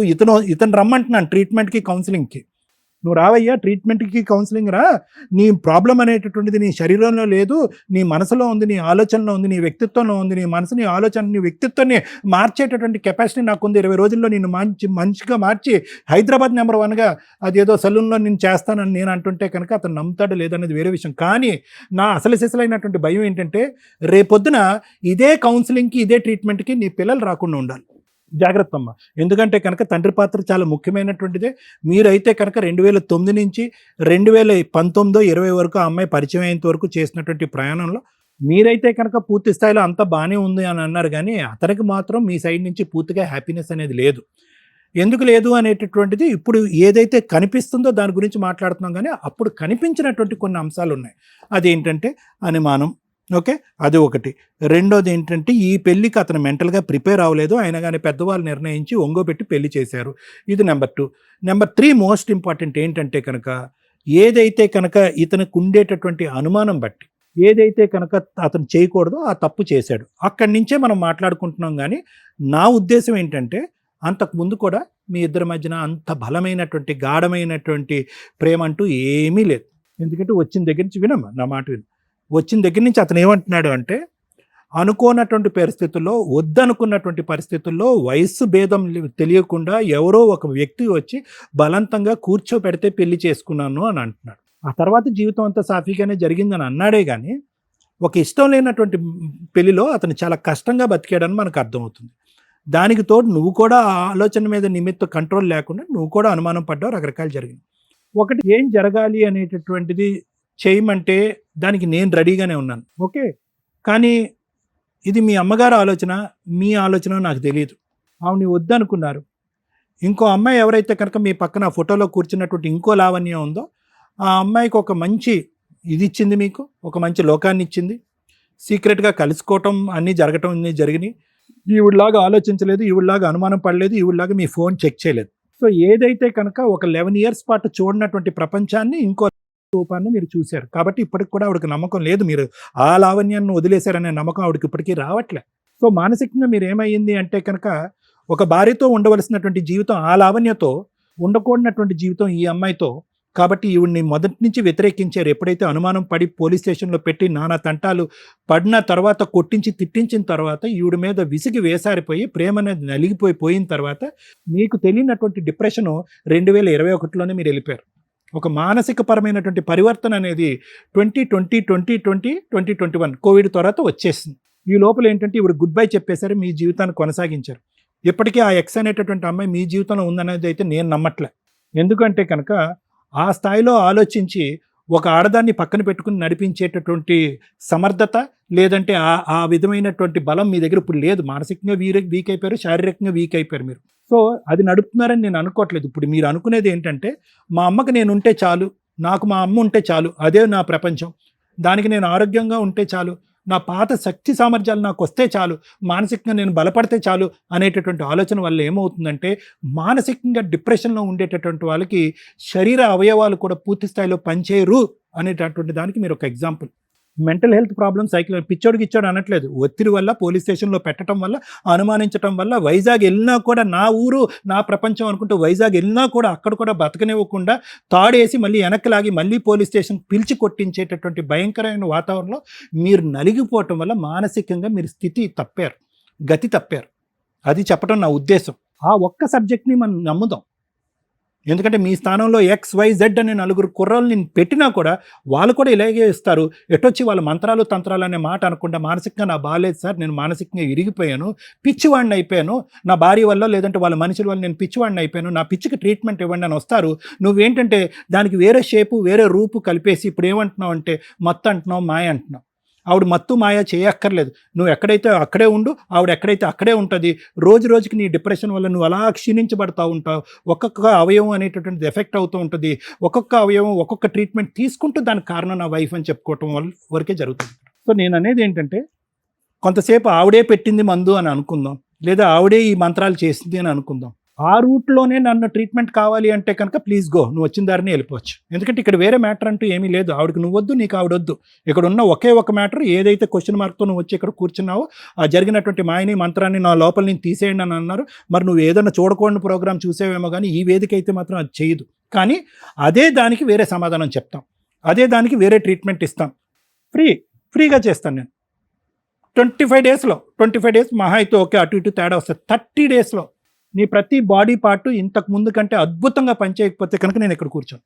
ఇతను రమ్మంటున్నాను ట్రీట్మెంట్కి కౌన్సిలింగ్కి, నువ్వు రావయ్యా ట్రీట్మెంట్కి కౌన్సిలింగ్ రా, నీ ప్రాబ్లం అనేటటువంటిది నీ శరీరంలో లేదు, నీ మనసులో ఉంది, నీ ఆలోచనలో ఉంది, నీ వ్యక్తిత్వంలో ఉంది. నీ మనసు, నీ ఆలోచన, నీ వ్యక్తిత్వాన్ని మార్చేటటువంటి కెపాసిటీ నాకుంది. 20 రోజుల్లో నేను మంచిగా మార్చి హైదరాబాద్ నెంబర్ 1గా అదేదో సలూన్లో నేను చేస్తానని నేను అంటుంటే కనుక అతను నమ్ముతాడు లేదనేది వేరే విషయం. కానీ నా అసలు సిసలైనటువంటి భయం ఏంటంటే, రేపొద్దున ఇదే కౌన్సిలింగ్కి ఇదే ట్రీట్మెంట్కి నీ పిల్లలు రాకుండా ఉండాలి. జాగ్రత్త అమ్మ. ఎందుకంటే కనుక తండ్రి పాత్ర చాలా ముఖ్యమైనటువంటిదే. మీరైతే కనుక 2009 నుంచి 2019-20 వరకు ఆ అమ్మాయి పరిచయం అయ్యేంత వరకు చేసినటువంటి ప్రయాణంలో మీరైతే కనుక పూర్తి స్థాయిలో అంతా బాగానే ఉంది అని అన్నారు, కానీ అతనికి మాత్రం మీ సైడ్ నుంచి పూర్తిగా హ్యాపీనెస్ అనేది లేదు. ఎందుకు లేదు అనేటటువంటిది ఇప్పుడు ఏదైతే కనిపిస్తుందో దాని గురించి మాట్లాడుతున్నాం, కానీ అప్పుడు కనిపించినటువంటి కొన్ని అంశాలు ఉన్నాయి. అదేంటంటే అనుమానం, ఓకే, అది ఒకటి. రెండోది ఏంటంటే ఈ పెళ్ళికి అతను మెంటల్గా ప్రిపేర్ అవ్వలేదు, అయినా కానీ పెద్దవాళ్ళు నిర్ణయించి ఒంగోబెట్టి పెళ్లి చేశారు. ఇది నెంబర్ 2. నెంబర్ 3 మోస్ట్ ఇంపార్టెంట్ ఏంటంటే కనుక, ఏదైతే కనుక ఇతనికి ఉండేటటువంటి అనుమానం బట్టి ఏదైతే కనుక అతను చేయకూడదో ఆ తప్పు చేశాడు. అక్కడి నుంచే మనం మాట్లాడుకుంటున్నాం. కానీ నా ఉద్దేశం ఏంటంటే, అంతకుముందు కూడా మీ ఇద్దరి మధ్యన అంత బలమైనటువంటి గాఢమైనటువంటి ప్రేమ అంటూ ఏమీ లేదు. ఎందుకంటే వచ్చిన దగ్గర నుంచి వినమ్మా నా మాట విను, వచ్చిన దగ్గర నుంచి అతను ఏమంటున్నాడు అంటే, అనుకోనటువంటి పరిస్థితుల్లో, వద్దనుకున్నటువంటి పరిస్థితుల్లో, వయస్సు భేదం తెలియకుండా ఎవరో ఒక వ్యక్తి వచ్చి బలవంతంగా కూర్చోపెడితే పెళ్లి చేసుకున్నాను అని అంటున్నాడు. ఆ తర్వాత జీవితం అంతా సాఫీగానే జరిగిందని అన్నాడే కానీ, ఒక ఇష్టం లేనటువంటి పెళ్లిలో అతను చాలా కష్టంగా బతికాడని మనకు అర్థమవుతుంది. దానికి తోడు నువ్వు కూడా ఆ ఆలోచన మీద నిమిత్త కంట్రోల్ లేకుండా నువ్వు కూడా అనుమానం పడ్డావు, రకరకాలు జరిగింది. ఒకటి, ఏం జరగాలి అనేటటువంటిది చేయమంటే దానికి నేను రెడీగానే ఉన్నాను, ఓకే. కానీ ఇది మీ అమ్మగారు ఆలోచన, మీ ఆలోచన నాకు తెలియదు. ఆవిడని వద్దనుకున్నారు. ఇంకో అమ్మాయి ఎవరైతే కనుక మీ పక్కన ఫోటోలో కూర్చున్నటువంటి ఇంకో లావణ్యం ఉందో, ఆ అమ్మాయికి ఒక మంచి ఇది ఇచ్చింది, మీకు ఒక మంచి లోకాన్ని ఇచ్చింది. సీక్రెట్గా కలుసుకోవటం అన్నీ జరగటం అన్నీ జరిగినాయి. ఈవిడలాగా ఆలోచించలేదు, ఈవిడలాగా అనుమానం పడలేదు, ఈవిడలాగా మీ ఫోన్ చెక్ చేయలేదు. సో ఏదైతే కనుక ఒక 11 years పాటు చూడనటువంటి ప్రపంచాన్ని ఇంకో రూపాన్ని మీరు చూశారు. కాబట్టి ఇప్పటికి కూడా ఆవిడకి నమ్మకం లేదు, మీరు ఆ లావణ్యాన్ని వదిలేశారనే నమ్మకం ఆవిడకి ఇప్పటికీ రావట్లే. సో మానసికంగా మీరు ఏమైంది అంటే కనుక, ఒక భార్యతో ఉండవలసినటువంటి జీవితం ఆ లావణ్యతో, ఉండకూడనటువంటి జీవితం ఈ అమ్మాయితో. కాబట్టి ఈవిడ్ని మొదటి నుంచి వ్యతిరేకించారు. ఎప్పుడైతే అనుమానం పడి పోలీస్ స్టేషన్లో పెట్టి నానా తంటాలు పడిన తర్వాత, కొట్టించి తిట్టించిన తర్వాత, ఈవిడ మీద విసిగి వేసారిపోయి ప్రేమ అనేది నలిగిపోయిన తర్వాత మీకు తెలియనటువంటి డిప్రెషను 2021లోనే మీరు వెళ్ళిపోయారు. ఒక మానసిక పరమైనటువంటి పరివర్తన అనేది 2020, 2020, 2021 కోవిడ్ తర్వాత వచ్చేసింది. ఈ లోపల ఏంటంటే ఈవిడ గుడ్ బై చెప్పేశారు, మీ జీవితాన్ని కొనసాగించారు. ఇప్పటికీ ఆ ఎక్స్ అనేటటువంటి అమ్మాయి మీ జీవితంలో ఉందనేది అయితే నేను నమ్మట్లే. ఎందుకంటే కనుక ఆ స్థాయిలో ఆలోచించి ఒక ఆడదాన్ని పక్కన పెట్టుకుని నడిపించేటటువంటి సమర్థత, లేదంటే ఆ విధమైనటువంటి బలం మీ దగ్గర ఇప్పుడు లేదు. మానసికంగా వీక్ అయిపోయారు, శారీరకంగా వీక్ అయిపోయారు మీరు. సో అది నడుపుతున్నారని నేను అనుకోవట్లేదు. ఇప్పుడు మీరు అనుకునేది ఏంటంటే, మా అమ్మకి నేను ఉంటే చాలు, నాకు మా అమ్మ ఉంటే చాలు, అదే నా ప్రపంచం, దానికి నేను ఆరోగ్యంగా ఉంటే చాలు, నా పాత శక్తి సామర్థ్యాలు నాకు వస్తే చాలు, మానసికంగా నేను బలపడితే చాలు అనేటటువంటి ఆలోచన వల్ల ఏమవుతుందంటే, మానసికంగా డిప్రెషన్లో ఉండేటటువంటి వాళ్ళకి శరీర అవయవాలు కూడా పూర్తి స్థాయిలో పనిచేయరు అనేటటువంటి దానికి మీరు ఒక ఎగ్జాంపుల్. మెంటల్ హెల్త్ ప్రాబ్లమ్ పిచ్చోడికి ఇచ్చాడు అనట్లేదు. ఒత్తిడి వల్ల పోలీస్ స్టేషన్లో పెట్టడం వల్ల, అనుమానించడం వల్ల, వైజాగ్ వెళ్ళినా కూడా నా ఊరు నా ప్రపంచం అనుకుంటూ వైజాగ్ వెళ్ళినా కూడా అక్కడ కూడా బతకనివ్వకుండా తాడేసి మళ్ళీ వెనక్కి లాగి మళ్ళీ పోలీస్ స్టేషన్ పిలిచి కొట్టించేటటువంటి భయంకరమైన వాతావరణంలో మీరు నలిగిపోవటం వల్ల మానసికంగా మీరు స్థితి తప్పారు, గతి తప్పారు. అది చెప్పడం నా ఉద్దేశం. ఆ ఒక్క సబ్జెక్ట్ని మనం నమ్ముదాం. ఎందుకంటే మీ స్థానంలో XYZ అనే 4 కుర్రాలు నేను పెట్టినా కూడా వాళ్ళు కూడా ఇలాగే ఇస్తారు. ఎటొచ్చి వాళ్ళ మంత్రాలు తంత్రాలు అనే మాట అనకుండా మానసికంగా నా బాగాలేదు సార్, నేను మానసికంగా విరిగిపోయాను, పిచ్చివాడిని అయిపోయాను, నా భార్య వల్ల లేదంటే వాళ్ళ మనుషుల వల్ల నేను పిచ్చివాడిని అయిపోయాను, నా పిచ్చికి ట్రీట్మెంట్ ఇవ్వండి అని వస్తారు. నువ్వేంటంటే దానికి వేరే షేపు వేరే రూపు కలిపేసి ఇప్పుడు ఏమంటున్నావు అంటే మత్తు అంటున్నావు, మాయ అంటున్నావు. ఆవిడ మత్తు మాయ చేయక్కర్లేదు. నువ్వు ఎక్కడైతే అక్కడే ఉండు, ఆవిడ ఎక్కడైతే అక్కడే ఉంటుంది. రోజు రోజుకి నీ డిప్రెషన్ వల్ల నువ్వు అలా క్షీణించబడతా ఉంటావు. ఒక్కొక్క అవయవం అనేటటువంటిది ఎఫెక్ట్ అవుతూ ఉంటుంది. ఒక్కొక్క అవయవం ఒక్కొక్క ట్రీట్మెంట్ తీసుకుంటూ దానికి కారణం నా వైఫ్ అని చెప్పుకోవటం వరకే జరుగుతుంది. సో నేను అనేది ఏంటంటే కొంతసేపు ఆవిడే పెట్టింది మందు అని అనుకుందాం, లేదా ఆవిడే ఈ మంత్రాలు చేసింది అని అనుకుందాం. ఆ రూట్లోనే నన్ను ట్రీట్మెంట్ కావాలి అంటే కనుక ప్లీజ్ గో, నువ్వు వచ్చిన దారిని వెళ్ళిపోవచ్చు. ఎందుకంటే ఇక్కడ వేరే మ్యాటర్ అంటూ ఏమీ లేదు. ఆవిడకి నువ్వు వద్దు, నీకు ఆవిడొద్దు. ఇక్కడ ఉన్న ఒకే ఒక మ్యాటర్, ఏదైతే క్వశ్చన్ మార్క్తో నువ్వు వచ్చి ఇక్కడ కూర్చున్నావో ఆ జరిగినటువంటి మాయని మంత్రాన్ని నా లోపల నుంచి తీసేయండి అని అన్నారు. మరి నువ్వు ఏదైనా చూడకూడని ప్రోగ్రామ్ చూసేవేమో కానీ ఈ వేదిక అయితే మాత్రం అది చేయదు. కానీ అదే దానికి వేరే సమాధానం చెప్తాం, అదే దానికి వేరే ట్రీట్మెంట్ ఇస్తాం. ఫ్రీగా చేస్తాను నేను. 25 డేస్ మహా అయితే ఓకే, అటు ఇటు తేడా వస్తుంది. 30 డేస్లో నీ ప్రతి బాడీ పార్ట్ ఇంతకు ముందు కంటే అద్భుతంగా పనిచేయకపోతే కనుక నేను ఇక్కడ కూర్చోను.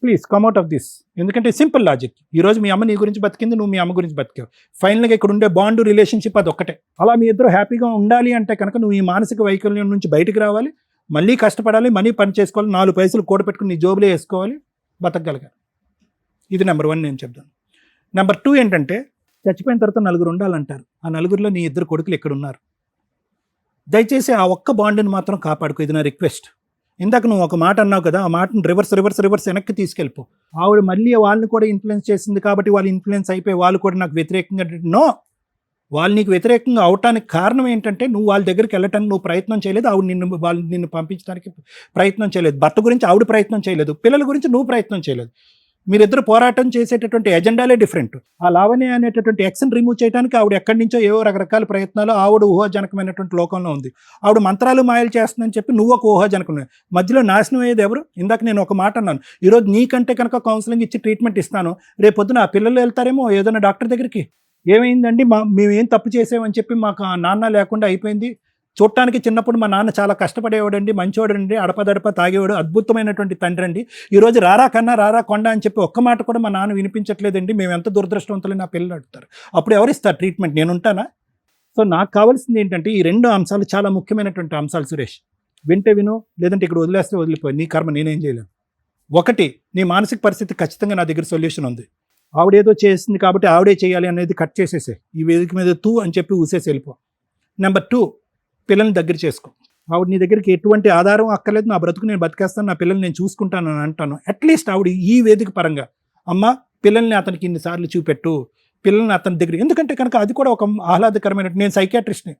Please come out of this. ఎందుకంటే సింపుల్ లాజిక్. ఈరోజు మీ అమ్మ నీ గురించి బతికింది, నువ్వు మీ అమ్మ గురించి బతికావు. ఫైనల్గా ఇక్కడ ఉండే బాండ్ రిలేషన్షిప్ అది ఒక్కటే. అలా మీ ఇద్దరు హ్యాపీగా ఉండాలి అంటే కనుక నువ్వు ఈ మానసిక వైకల్యం నుంచి బయటకు రావాలి, మళ్ళీ కష్టపడాలి, మనీ పని చేసుకోవాలి, 4 పైసలు కూడపెట్టుకుని నీ జోబులో వేసుకోవాలి, బతకగలగాలి. ఇది నెంబర్ 1 నేను చెప్తాను. నెంబర్ 2 ఏంటంటే చచ్చిపోయిన తర్వాత 4 ఉండాలంటారు. ఆ 4లో నీ 2 కొడుకులు ఎక్కడ ఉన్నారు? దయచేసి ఆ ఒక్క బాండ్ని మాత్రం కాపాడుకో. ఇది నా రిక్వెస్ట్. ఇందాక నువ్వు ఒక మాట అన్నావు కదా, ఆ మాటను రివర్స్ వెనక్కి తీసుకెళ్ళిపో. ఆవిడ మళ్ళీ వాళ్ళని కూడా ఇన్ఫ్లుయెన్స్ చేసింది కాబట్టి వాళ్ళు ఇన్ఫ్లుయెన్స్ అయిపోయి వాళ్ళు కూడా నాకు వ్యతిరేకంగా. నో, వాళ్ళు నీకు వ్యతిరేకంగా అవటానికి కారణం ఏంటంటే నువ్వు వాళ్ళ దగ్గరికి వెళ్ళటానికి నువ్వు ప్రయత్నం చేయలేదు, వాళ్ళు నిన్ను పంపించడానికి ప్రయత్నం చేయలేదు. భర్త గురించి ఆవిడ ప్రయత్నం చేయలేదు, పిల్లల గురించి నువ్వు ప్రయత్నం చేయలేదు. మీరిద్దరు పోరాటం చేసేటటువంటి ఎజెండాలే డిఫరెంట్. ఆ లావణ్య అనేటటువంటి ఎక్స్ని రిమూవ్ చేయడానికి ఆవిడ ఎక్కడి నుంచో ఏవో రకరకాల ప్రయత్నాలు, ఆవిడ ఊహాజనకమైనటువంటి లోకంలో ఉంది. ఆవిడ మంత్రాలు మాయలు చేస్తుందని చెప్పి నువ్వు ఒక ఊహాజనకం. మధ్యలో నాశనం అయ్యేది ఎవరు? ఇందాక నేను ఒక మాట అన్నాను, ఈరోజు నీకంటే కనుక కౌన్సిలింగ్ ఇచ్చి ట్రీట్మెంట్ ఇస్తాను, రేపు పొద్దున ఆ పిల్లలు వెళ్తారేమో ఏదైనా డాక్టర్ దగ్గరికి, ఏమైందండి మేమేం తప్పు చేసామని చెప్పి మాకు నాన్న లేకుండా అయిపోయింది. చూడటానికి చిన్నప్పుడు మా నాన్న చాలా కష్టపడేవాడండి, మంచివాడండి, అడపదడప తాగేవాడు, అద్భుతమైనటువంటి తండ్రి అండి. ఈరోజు రారా కన్నా రారా కొండ అని చెప్పి ఒక్క మాట కూడా మా నాన్న వినిపించట్లేదండి, మేము ఎంత దురదృష్టవంతులు నా పిల్లలు అడుగుతారు. అప్పుడు ఎవరిస్తారు ట్రీట్మెంట్? నేను ఉంటానా? సో నాకు కావాల్సింది ఏంటంటే ఈ 2 అంశాలు చాలా ముఖ్యమైనటువంటి అంశాలు సురేష్. వింటే విను, లేదంటే ఇక్కడ వదిలేస్తే వదిలిపోయి, నీ కర్మ, నేనేం చేయలేను. 1, నీ మానసిక పరిస్థితి ఖచ్చితంగా నా దగ్గర సొల్యూషన్ ఉంది. ఆవిడేదో చేసింది కాబట్టి ఆవిడే చేయాలి అనేది కట్ చేసేసే, ఈ వేదిక మీద తూ అని చెప్పి ఊసేసి వెళ్ళిపో. నెంబర్ 2, పిల్లల్ని దగ్గర చేసుకో. ఆవిడ నీ దగ్గరికి ఎటువంటి ఆధారం అక్కర్లేదు, నా బ్రతుకు నేను బతికేస్తాను, నా పిల్లల్ని నేను చూసుకుంటాను అని అంటాను. అట్లీస్ట్ ఆవిడ ఈ వేదిక పరంగా అమ్మ పిల్లల్ని అతనికి ఇన్నిసార్లు చూపెట్టు, పిల్లల్ని అతని దగ్గర. ఎందుకంటే కనుక అది కూడా ఒక ఆహ్లాదకరమైన. నేను సైకియాట్రిస్ట్ని,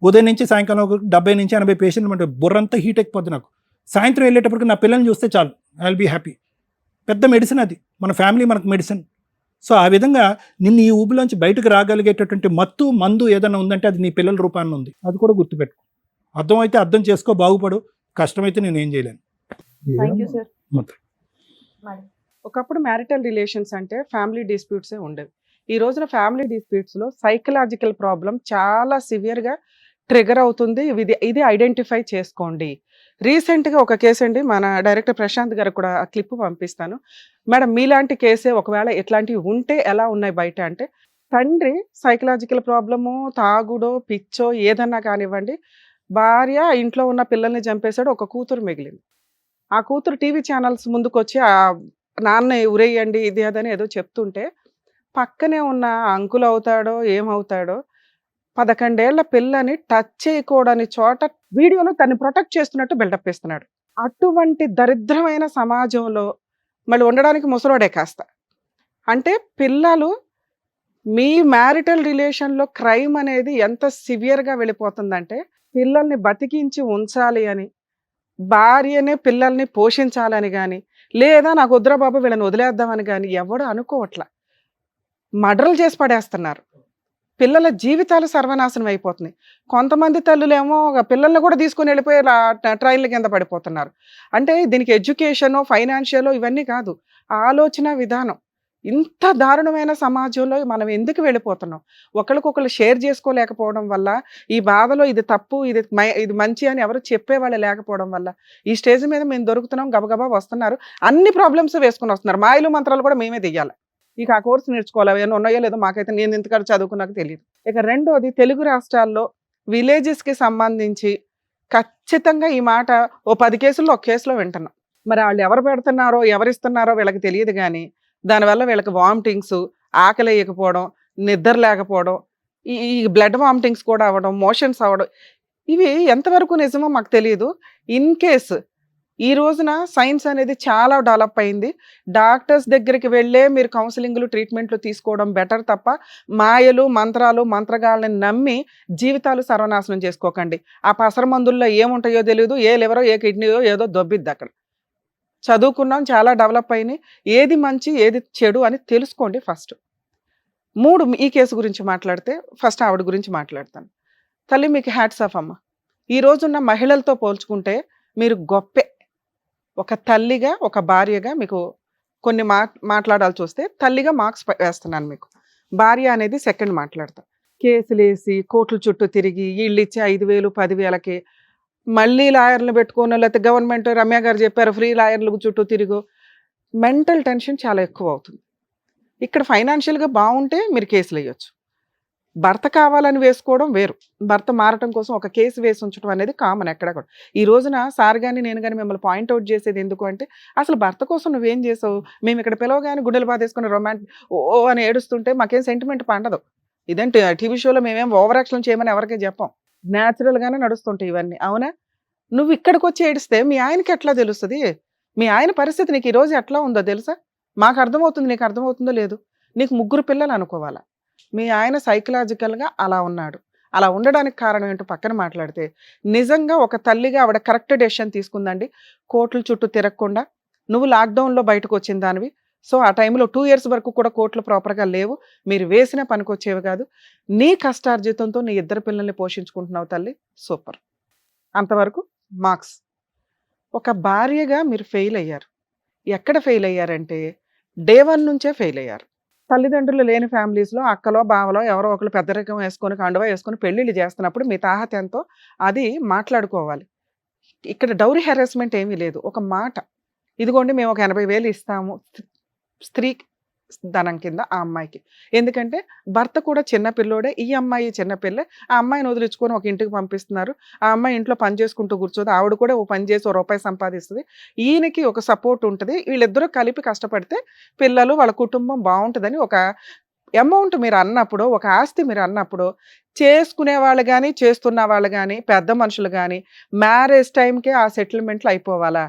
ఉదయం నుంచి సాయంకాలం 70 నుంచి 80 పేషెంట్లు అంటే బుర్రంతా హీట్ ఎక్కిపోద్ది నాకు. సాయంత్రం వెళ్ళేటప్పటికి నా పిల్లల్ని చూస్తే చాలు, ఐ విల్ బీ హ్యాపీ. పెద్ద మెడిసిన్ అది, మన ఫ్యామిలీ మనకు మెడిసిన్. సో ఆ విధంగా నిన్ను ఈ ఊబిలోంచి బయటకు రాగలిగేటటువంటి మత్తు మందు ఏదైనా ఉందంటే అది నీ పిల్లల రూపాన్ని ఉంది. అది కూడా గుర్తుపెట్టుకో. అర్థమైతే అర్థం చేసుకో, బాగుపడు. కష్టమైతే నేను ఏం చేయలేను. Thank you sir. ఒకప్పుడు మ్యారిటల్ రిలేషన్స్ అంటే ఫ్యామిలీ డిస్ప్యూట్సే ఉండేవి. ఈ రోజున ఫ్యామిలీ డిస్ప్యూట్స్లో సైకలాజికల్ ప్రాబ్లం చాలా సివియర్గా ట్రిగర్ అవుతుంది. ఇది ఐడెంటిఫై చేసుకోండి. రీసెంట్గా ఒక కేసు అండి, మన డైరెక్టర్ ప్రశాంత్ గారు కూడా ఆ క్లిప్ పంపిస్తాను. మేడం మీలాంటి కేసే ఒకవేళ ఎట్లాంటివి ఉంటే ఎలా ఉన్నాయి బయట అంటే, తండ్రి సైకలాజికల్ ప్రాబ్లము, తాగుడో పిచ్చో ఏదన్నా కానివ్వండి, భార్య ఇంట్లో ఉన్న పిల్లల్ని చంపేశాడు, ఒక కూతురు మిగిలింది. ఆ కూతురు టీవీ ఛానల్స్ ముందుకు వచ్చి ఆ నాన్న ఉరేయండి ఇది అదని ఏదో చెప్తుంటే, పక్కనే ఉన్న అంకుల్ అవుతాడో ఏమవుతాడో 11 ఏళ్ల పిల్లని టచ్ చేయకూడని చోట వీడియోలో తను ప్రొటెక్ట్ చేస్తున్నట్టు బిల్డప్ ఇస్తున్నాడు. అటువంటి దరిద్రమైన సమాజంలో మళ్ళీ ఉండడానికి ముసలోడే కాస్త. అంటే పిల్లలు మీ మ్యారిటల్ రిలేషన్లో క్రైమ్ అనేది ఎంత సివియర్గా వెళ్ళిపోతుందంటే, పిల్లల్ని బతికించి ఉంచాలి అని, భార్యనే పిల్లల్ని పోషించాలని కానీ, లేదా నాకు వద్దురా బాబు వీళ్ళని వదిలేద్దామని కానీ ఎవడు అనుకోవట్లా. మర్డర్లు చేసి పడేస్తున్నారు. పిల్లల జీవితాలు సర్వనాశనం అయిపోతున్నాయి. కొంతమంది తల్లులేమో పిల్లల్ని కూడా తీసుకొని వెళ్ళిపోయి ట్రైన్ల కింద పడిపోతున్నారు. అంటే దీనికి ఎడ్యుకేషను, ఫైనాన్షియల్ ఇవన్నీ కాదు, ఆలోచన విధానం. ఇంత దారుణమైన సమాజంలో మనం ఎందుకు వెళ్ళిపోతున్నాం? ఒకరికొకరు షేర్ చేసుకోలేకపోవడం వల్ల, ఈ బాధలో ఇది తప్పు, ఇది మంచి అని ఎవరు చెప్పేవాళ్ళు లేకపోవడం వల్ల ఈ స్టేజ్ మీద మేము దొరుకుతున్నాం, గబగబా వస్తున్నారు, అన్ని ప్రాబ్లమ్స్ వేసుకుని వస్తున్నారు. మాయలు మంత్రాలు కూడా మేమే దియ్యాలి. ఇక ఆ కోర్సు నేర్చుకోవాలి, ఏమైనా ఉన్నాయో లేదో మాకైతే, నేను ఇంతకాడ చదువుకున్నాక తెలియదు. ఇక రెండోది, తెలుగు రాష్ట్రాల్లో విలేజెస్కి సంబంధించి ఖచ్చితంగా ఈ మాట ఓ 10 కేసుల్లో ఒక కేసులో వింటున్నాం. మరి వాళ్ళు ఎవరు పెడుతున్నారో ఎవరిస్తున్నారో వీళ్ళకి తెలియదు, కానీ దానివల్ల వీళ్ళకి వామిటింగ్స్, ఆకలి వేయకపోవడం, నిద్ర లేకపోవడం, ఈ బ్లడ్ వామిటింగ్స్ కూడా అవ్వడం, మోషన్స్ అవ్వడం, ఇవి ఎంతవరకు నిజమో మాకు తెలియదు. ఇన్ కేస్ ఈ రోజున సైన్స్ అనేది చాలా డెవలప్ అయింది. డాక్టర్స్ దగ్గరికి వెళ్ళే మీరు కౌన్సిలింగ్లు, ట్రీట్మెంట్లు తీసుకోవడం బెటర్ తప్ప మాయలు, మంత్రాలు, మంత్రగాళ్ళని నమ్మి జీవితాలు సర్వనాశనం చేసుకోకండి. ఆ పసర మందుల్లో ఏముంటాయో తెలియదు, ఏ లివరో ఏ కిడ్నీయో ఏదో దొబ్బిద్ది అక్కడ. చదువుకున్నాం, చాలా డెవలప్ అయినాయి, ఏది మంచి ఏది చెడు అని తెలుసుకోండి ఫస్ట్. 3, ఈ కేసు గురించి మాట్లాడితే ఫస్ట్ ఆవిడ గురించి మాట్లాడతాను. తల్లి, మీకు హ్యాట్స్ ఆఫ్ అమ్మ. ఈ రోజున్న మహిళలతో పోల్చుకుంటే మీరు గొప్పే. ఒక తల్లిగా, ఒక భార్యగా మీకు కొన్ని మాట్లాడాల్సి వస్తే తల్లిగా మార్క్స్ వేస్తున్నాను మీకు. భార్య అనేది సెకండ్ మాట్లాడతా. కేసులేసి కోర్టుల చుట్టూ తిరిగి వీళ్ళు ఇచ్చే 5,000, 10,000కి మళ్ళీ లాయర్లు పెట్టుకోను, లేకపోతే గవర్నమెంట్ రమ్య గారు చెప్పారు ఫ్రీ లాయర్లు చుట్టూ తిరుగు, మెంటల్ టెన్షన్ చాలా ఎక్కువ అవుతుంది. ఇక్కడ ఫైనాన్షియల్గా బాగుంటే మీరు కేసులు వేయొచ్చు. భర్త కావాలని వేసుకోవడం వేరు, భర్త మారటం కోసం ఒక కేసు వేసి ఉంచడం అనేది కామన్ ఎక్కడ కూడా. ఈ రోజున సార్ కానీ నేను కానీ మిమ్మల్ని పాయింట్అవుట్ చేసేది ఎందుకు అంటే, అసలు భర్త కోసం నువ్వేం చేసావు? మేము ఇక్కడ పిలవగానే గుడ్డలు బాధేసుకుని ఓ అని ఏడుస్తుంటే మాకేం సెంటిమెంట్ పండదు. ఇదేంటి టీవీ షోలో మేమేం ఓవర్ యాక్షన్ చేయమని ఎవరికీ చెప్పాం, న్యాచురల్గానే నడుస్తుంటాయి ఇవన్నీ, అవునా? నువ్వు ఇక్కడికి వచ్చి ఏడిస్తే మీ ఆయనకి ఎట్లా తెలుస్తుంది? మీ ఆయన పరిస్థితి నీకు ఈరోజు ఎట్లా ఉందో తెలుసా? మాకు అర్థమవుతుంది, నీకు అర్థమవుతుందో లేదు. నీకు 3 పిల్లలు అనుకోవాలా, మీ ఆయన సైకలాజికల్గా అలా ఉన్నాడు. అలా ఉండడానికి కారణం ఏంటో పక్కన మాట్లాడితే, నిజంగా ఒక తల్లిగా ఆవిడ కరెక్ట్ డెసిషన్ తీసుకుందండి. కోర్టుల చుట్టూ తిరగకుండా, నువ్వు లాక్డౌన్లో బయటకు వచ్చిన దానివి, సో ఆ టైంలో 2 years వరకు కూడా కోర్టులు ప్రాపర్గా లేవు, మీరు వేసిన పనికొచ్చేవి కాదు. నీ కష్టార్జితంతో నీ 2 పిల్లల్ని పోషించుకుంటున్నావు తల్లి, సూపర్. అంతవరకు మార్క్స్. ఒక భార్యగా మీరు ఫెయిల్ అయ్యారు. ఎక్కడ ఫెయిల్ అయ్యారంటే డే 1 నుంచే ఫెయిల్ అయ్యారు. తల్లిదండ్రులు లేని ఫ్యామిలీస్లో అక్కలో బావలో ఎవరో ఒకరు పెద్దరికం వేసుకొని కండువా వేసుకొని పెళ్ళిళ్ళు చేస్తున్నప్పుడు మీ తాహత ఎంతో అది మాట్లాడుకోవాలి. ఇక్కడ డౌరీ హెరాస్మెంట్ ఏమీ లేదు. ఒక మాట, ఇదిగోండి మేము ఒక 80,000 ఇస్తాము స్త్రీ ధనం కింద ఆ అమ్మాయికి. ఎందుకంటే భర్త కూడా చిన్నపిల్లోడే, ఈ అమ్మాయి చిన్నపిల్లే, ఆ అమ్మాయిని వదిలించుకొని ఒక ఇంటికి పంపిస్తున్నారు. ఆ అమ్మాయి ఇంట్లో పని చేసుకుంటూ కూర్చోదు, ఆవిడ కూడా ఓ పని చేసి ₹1 సంపాదిస్తుంది, ఈయనకి ఒక సపోర్ట్ ఉంటుంది. వీళ్ళిద్దరూ కలిపి కష్టపడితే పిల్లలు వాళ్ళ కుటుంబం బాగుంటుందని ఒక అమౌంట్ మీరు అన్నప్పుడు, ఒక ఆస్తి మీరు అన్నప్పుడు, చేసుకునే వాళ్ళు కానీ చేస్తున్న వాళ్ళు కానీ పెద్ద మనుషులు కానీ మ్యారేజ్ టైంకే ఆ సెటిల్మెంట్లు అయిపోవాలా?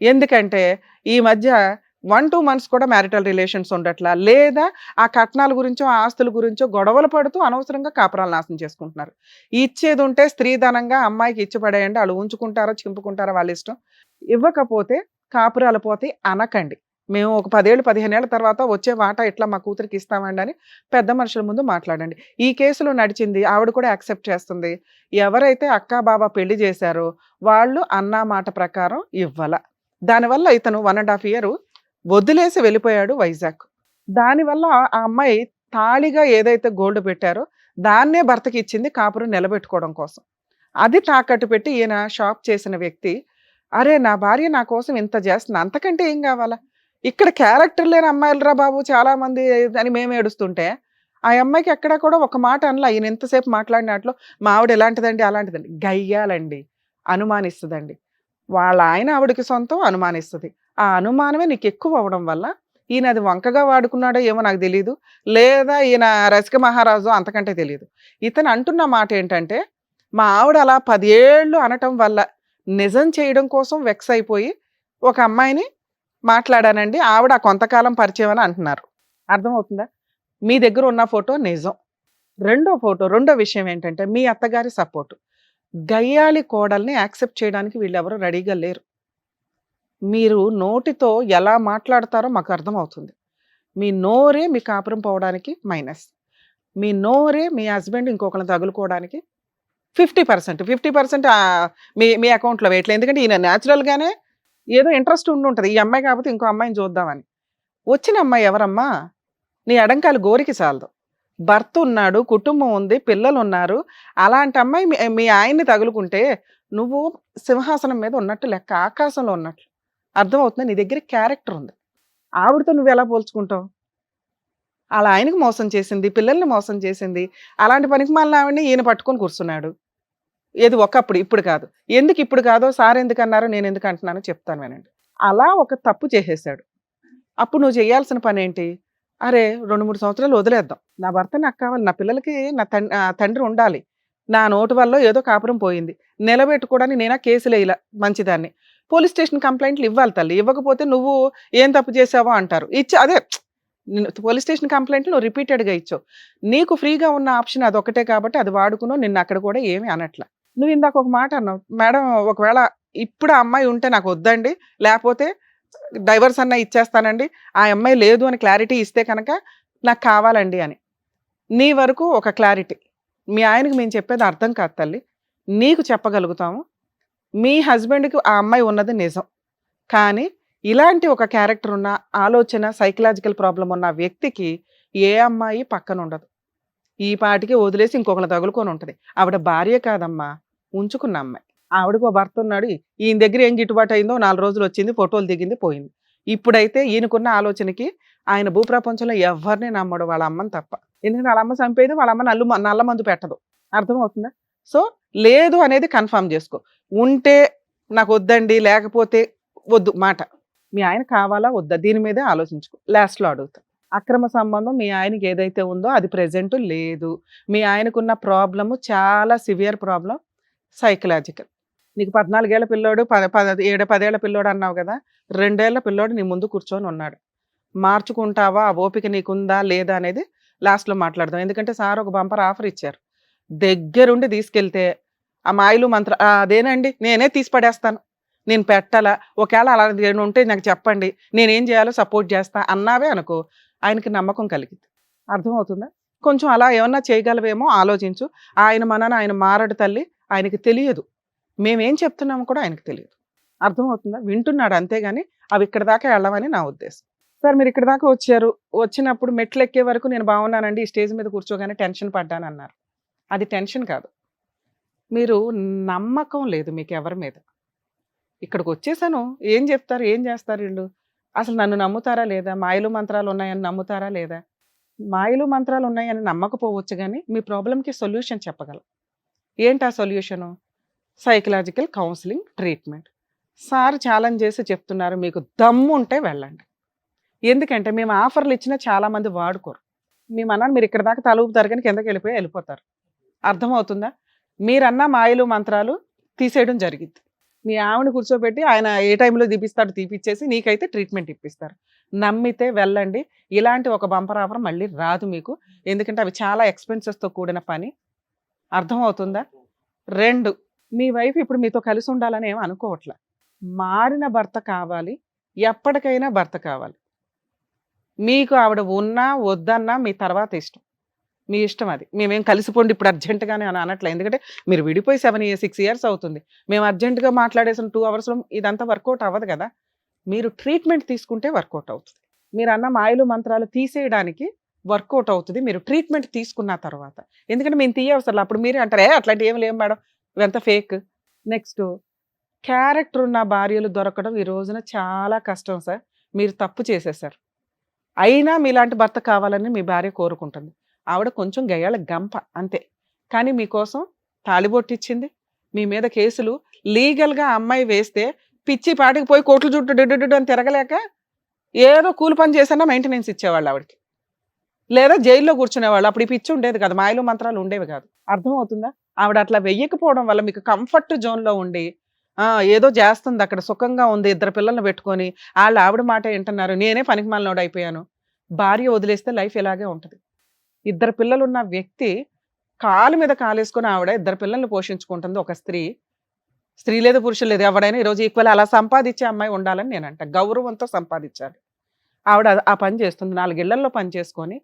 ఎందుకంటే ఈ మధ్య 1-2 months కూడా మ్యారిటల్ రిలేషన్స్ ఉండట్లా, లేదా ఆ కట్నాల గురించో ఆ ఆస్తుల గురించో గొడవలు పడుతూ అనవసరంగా కాపురాలు నాశనం చేసుకుంటున్నారు. ఇచ్చేది ఉంటే స్త్రీధనంగా అమ్మాయికి ఇచ్చి పడేయండి, వాళ్ళు ఉంచుకుంటారో చింపుకుంటారో వాళ్ళ ఇష్టం. ఇవ్వకపోతే కాపురాలు పోతే అనకండి, మేము ఒక 10 ఏళ్ళు 15 ఏళ్ల తర్వాత వచ్చే వాటా ఇట్లా మా కూతురికి ఇస్తామండి అని పెద్ద మనుషుల ముందు మాట్లాడండి. ఈ కేసులో నడిచింది, ఆవిడ కూడా యాక్సెప్ట్ చేస్తుంది. ఎవరైతే అక్కా బాబా పెళ్లి చేశారో వాళ్ళు అన్నా మాట ప్రకారం ఇవ్వాల. దానివల్ల ఇతను 1.5 year వదిలేసి వెళ్ళిపోయాడు వైజాగ్. దానివల్ల ఆ అమ్మాయి తాళిగా ఏదైతే గోల్డ్ పెట్టారో దాన్నే భర్తకి ఇచ్చింది కాపురం నిలబెట్టుకోవడం కోసం. అది తాకట్టు పెట్టి ఈయన షాప్ చేసిన వ్యక్తి, అరే నా భార్య నా కోసం ఇంత చేస్తుంది, అంతకంటే ఏం కావాలా? ఇక్కడ క్యారెక్టర్ లేని అమ్మాయిలరా బాబు చాలా మంది అని మేము ఏడుస్తుంటే, ఆ అమ్మాయికి ఎక్కడా కూడా ఒక మాట అనలా. ఈయన ఎంతసేపు మాట్లాడినట్లు మా ఆవిడ ఎలాంటిదండి అలాంటిదండి, గయ్యాలండి, అనుమానిస్తుందండి. వాళ్ళ ఆయన ఆవిడకి సొంతం, అనుమానిస్తుంది. ఆ అనుమానమే నీకు ఎక్కువ అవ్వడం వల్ల ఈయన అది వంకగా వాడుకున్నాడో ఏమో నాకు తెలియదు, లేదా ఈయన రసిక మహారాజు అంతకంటే తెలియదు. ఇతను అంటున్న మాట ఏంటంటే, మా ఆవిడ అలా 10 ఏళ్ళు అనటం వల్ల నిజం చేయడం కోసం వెక్స్ అయిపోయి ఒక అమ్మాయిని మాట్లాడానండి, ఆవిడ కొంతకాలం పరిచయం అని అంటున్నారు. అర్థమవుతుందా? మీ దగ్గర ఉన్న ఫోటో నిజం. రెండో విషయం ఏంటంటే మీ అత్తగారి సపోర్టు. గయ్యాళి కోడల్ని యాక్సెప్ట్ చేయడానికి వీళ్ళెవరూ రెడీగా లేరు. మీరు నోటితో ఎలా మాట్లాడతారో మాకు అర్థమవుతుంది. మీ నోరే మీ కాపురం పోవడానికి మైనస్, మీ నోరే మీ హస్బెండ్ ఇంకొకరిని తగులుకోవడానికి 50%. 50% మీ మీ అకౌంట్లో వేయట్లేదు. ఎందుకంటే ఈయన న్యాచురల్గానే ఏదో ఇంట్రెస్ట్ ఉంటుంది, ఈ అమ్మాయి కాకపోతే ఇంకో అమ్మాయిని చూద్దామని. వచ్చిన అమ్మాయి ఎవరమ్మా? నీ ఎడంకాలు గోరికి చాలదు. భర్త ఉన్నాడు, కుటుంబం ఉంది, పిల్లలు ఉన్నారు. అలాంటి అమ్మాయి మీ ఆయన్ని తగులుకుంటే నువ్వు సింహాసనం మీద ఉన్నట్టు లెక్క, ఆకాశంలో ఉన్నట్లు అర్థమవుతుంది. నీ దగ్గర క్యారెక్టర్ ఉంది. ఆవిడతో నువ్వు ఎలా పోల్చుకుంటావు? అలా ఆయనకి మోసం చేసింది, పిల్లల్ని మోసం చేసింది. అలాంటి పనికి మళ్ళీ ఆవిడని ఈయన పట్టుకొని కూర్చున్నాడు. ఏది ఒకప్పుడు, ఇప్పుడు కాదు. ఎందుకు ఇప్పుడు కాదో సార్ ఎందుకు అన్నారో నేను ఎందుకు అంటున్నానో చెప్తాను వినండి. అలా ఒక తప్పు చేసేసాడు. అప్పుడు నువ్వు చేయాల్సిన పని ఏంటి? అరే 2-3 సంవత్సరాలు వదిలేద్దాం, నా భర్త నాకు కావాలి, నా పిల్లలకి నా తండ్రి ఉండాలి, నా నోటు వల్ల ఏదో కాపురం పోయింది, నిలబెట్టుకోవడానికి నేనా కేసులు వేయలా, మంచిదాన్ని, పోలీస్ స్టేషన్ కంప్లైంట్లు ఇవ్వాలి తల్లి. ఇవ్వకపోతే నువ్వు ఏం తప్పు చేసావో అంటారు. అదే పోలీస్ స్టేషన్ కంప్లైంట్లు నువ్వు రిపీటెడ్గా ఇచ్చావు. నీకు ఫ్రీగా ఉన్న ఆప్షన్ అదొకటే కాబట్టి అది వాడుకున్నావు. నిన్ను అక్కడ కూడా ఏమీ అనట్ల. నువ్వు ఇందాక ఒక మాట అన్నావు, మేడం ఒకవేళ ఇప్పుడు ఆ అమ్మాయి ఉంటే నాకు వద్దండి, లేకపోతే డైవర్స్ అన్న ఇచ్చేస్తానండి, ఆ అమ్మాయి లేదు అని క్లారిటీ ఇస్తే కనుక నాకు కావాలండి అని. నీ వరకు ఒక క్లారిటీ, మీ ఆయనకి మేము చెప్పేది అర్థం కాదు తల్లి, నీకు చెప్పగలుగుతాము. మీ హస్బెండ్కి ఆ అమ్మాయి ఉన్నది నిజం, కానీ ఇలాంటి ఒక క్యారెక్టర్ ఉన్న, ఆలోచన సైకలాజికల్ ప్రాబ్లం ఉన్న వ్యక్తికి ఏ అమ్మాయి పక్కన ఉండదు. ఈ పాటికి వదిలేసి ఇంకొకరు తగులుకొని ఉంటుంది. ఆవిడ భార్య కాదమ్మా, ఉంచుకున్న అమ్మాయి. ఆవిడకు ఓ భర్త ఉన్నాడు, ఈయన దగ్గర ఏం గిట్టుబాటు అయిందో 4 రోజులు వచ్చింది, ఫోటోలు దిగింది, పోయింది. ఇప్పుడైతే ఈయనకున్న ఆలోచనకి ఆయన భూప్రపంచంలో ఎవరిని నమ్మడు, వాళ్ళ అమ్మని తప్ప. ఎందుకంటే వాళ్ళ అమ్మ చంపేది, వాళ్ళ అమ్మ నల్ల మందు పెట్టదు. అర్థమవుతుందా? సో లేదు అనేది కన్ఫర్మ్ చేసుకో. ఉంటే నాకు వద్దండి, లేకపోతే వద్దు మాట. మీ ఆయన కావాలా వద్దా దీని మీదే ఆలోచించుకో. లాస్ట్లో అడుగుతా, అక్రమ సంబంధం మీ ఆయనకి ఏదైతే ఉందో అది ప్రెజెంట్ లేదు. మీ ఆయనకున్న ప్రాబ్లము చాలా సివియర్ ప్రాబ్లం, సైకలాజికల్. నీకు 14 ఏళ్ల పిల్లోడు, 7-10 ఏళ్ల పిల్లోడు అన్నావు కదా, 2 ఏళ్ల పిల్లోడు నీ ముందు కూర్చొని ఉన్నాడు. మార్చుకుంటావా, ఆ ఓపిక నీకుందా లేదా అనేది లాస్ట్లో మాట్లాడదాం. ఎందుకంటే సార్ ఒక బంపర్ ఆఫర్ ఇచ్చారు, దగ్గరుండి తీసుకెళ్తే ఆ మాయలు మంత్ర అదేనండి నేనే తీసి పడేస్తాను, నేను పెట్టాలా, ఒకవేళ అలా ఉంటే నాకు చెప్పండి, నేనేం చేయాలో సపోర్ట్ చేస్తా అన్నావే అనుకో, ఆయనకి నమ్మకం కలిగింది. అర్థమవుతుందా? కొంచెం అలా ఏమన్నా చేయగలవేమో ఆలోచించు. ఆయన మనన ఆయన మారడు తల్లి, ఆయనకి తెలియదు, మేమేం చెప్తున్నాము కూడా ఆయనకు తెలియదు. అర్థమవుతుందా? వింటున్నాడు అంతేగాని అవి ఇక్కడ దాకా వెళ్ళమని నా ఉద్దేశం. సార్ మీరు ఇక్కడ దాకా వచ్చారు, వచ్చినప్పుడు మెట్లు ఎక్కే వరకు నేను బాగున్నానండి, ఈ స్టేజ్ మీద కూర్చోగానే టెన్షన్ పడ్డాను అన్నారు. అది టెన్షన్ కాదు, మీరు నమ్మకం లేదు మీకు ఎవరి మీద. ఇక్కడికి వచ్చేసాను, ఏం చెప్తారు, ఏం చేస్తారు వీళ్ళు, అసలు నన్ను నమ్ముతారా లేదా, మాయలు మంత్రాలు ఉన్నాయని నమ్ముతారా లేదా? మాయలు మంత్రాలు ఉన్నాయని నమ్మకపోవచ్చు, కానీ మీ ప్రాబ్లంకి సొల్యూషన్ చెప్పగలం. ఏంటి ఆ solution? Psychological counselling treatment. Sir challenge చేసి చెప్తున్నారు, మీకు దమ్ము ఉంటే వెళ్ళండి. ఎందుకంటే మేము ఆఫర్లు ఇచ్చినా చాలామంది వాడుకోరు. మేము అన్నాను మీరు ఇక్కడ దాకా తలుపుతారు కానీ కిందకి వెళ్ళిపోతారు. అర్థమవుతుందా? మీరన్నా మాయలు మంత్రాలు తీసేయడం జరిగింది. మీ ఆవిడ కూర్చోబెట్టి ఆయన ఏ టైంలో తీపిస్తాడో తీపిచ్చేసి నీకైతే ట్రీట్మెంట్ ఇప్పిస్తారు. నమ్మితే వెళ్ళండి. ఇలాంటి ఒక బంపర్ ఆఫర్ మళ్ళీ రాదు మీకు, ఎందుకంటే అవి చాలా ఎక్స్పెన్సెస్తో కూడిన పని. అర్థమవుతుందా? 2, మీ వైఫ్ ఇప్పుడు మీతో కలిసి ఉండాలని ఏమి అనుకోవట్లే, మారిన భర్త కావాలి, ఎప్పటికైనా భర్త కావాలి. మీకు ఆవిడ ఉన్నా వద్దన్నా మీ తర్వాత ఇష్టం, మీ ఇష్టం, అది మేమేం కలిసిపోండి ఇప్పుడు అర్జెంటుగానే అని అనట్లే. ఎందుకంటే మీరు విడిపోయి 6 years అవుతుంది, మేము అర్జెంటుగా మాట్లాడేసిన 2 hours ఇదంతా వర్కౌట్ అవ్వదు కదా. మీరు ట్రీట్మెంట్ తీసుకుంటే వర్కౌట్ అవుతుంది. మీరు అన్న మాయలు మంత్రాలు తీసేయడానికి వర్కౌట్ అవుతుంది మీరు ట్రీట్మెంట్ తీసుకున్న తర్వాత. ఎందుకంటే మేము తీయవసరం, అప్పుడు మీరే అంటారు అట్లాంటి ఏమి లేవు మేడం, ఇవంతా ఫేక్. నెక్స్ట్, క్యారెక్టర్ ఉన్న భార్యలు దొరకడం ఈ రోజున చాలా కష్టం సార్. మీరు తప్పు చేసేసారు, అయినా మీలాంటి భర్త కావాలని మీ భార్య కోరుకుంటుంది. ఆవిడ కొంచెం గయ్యాళ గంప అంతే, కానీ మీకోసం తాళిబొట్టిచ్చింది, మీ మీద కేసులు లీగల్గా అమ్మాయి వేస్తే పిచ్చి పాటికి పోయి కోట్లు చుట్టూ డిడ్డు అని తిరగలేక ఏదో కూలి పని చేసినా మెయింటెనెన్స్ ఇచ్చేవాళ్ళు ఆవిడకి, లేదా జైల్లో కూర్చునేవాళ్ళు. అప్పుడు ఈ పిచ్చి ఉండేది కాదు, మాయలు మంత్రాలు ఉండేవి కాదు. అర్థమవుతుందా? ఆవిడ అట్లా వెయ్యకపోవడం వల్ల మీకు కంఫర్ట్ జోన్లో ఉండి ఏదో చేస్తుంది అక్కడ, సుఖంగా ఉంది, 2 పిల్లల్ని పెట్టుకొని ఆవిడ మాట వింటున్నారు, నేనే పనికి మాలినోడు అయిపోయాను. భార్య వదిలేస్తే లైఫ్ ఇలాగే ఉంటుంది. 2 పిల్లలు ఉన్న వ్యక్తి కాలు మీద కాలేసుకొని ఆవిడ 2 పిల్లల్ని పోషించుకుంటుంది ఒక స్త్రీ. స్త్రీ లేదు పురుషులు లేదు, ఎవడైనా ఈరోజు ఈక్వల్ అలా సంపాదించే అమ్మాయి ఉండాలని నేను అంట, గౌరవంతో సంపాదించాలి. ఆవిడ ఆ పని చేస్తుంది, 4 ఇళ్లలో పని చేసుకొని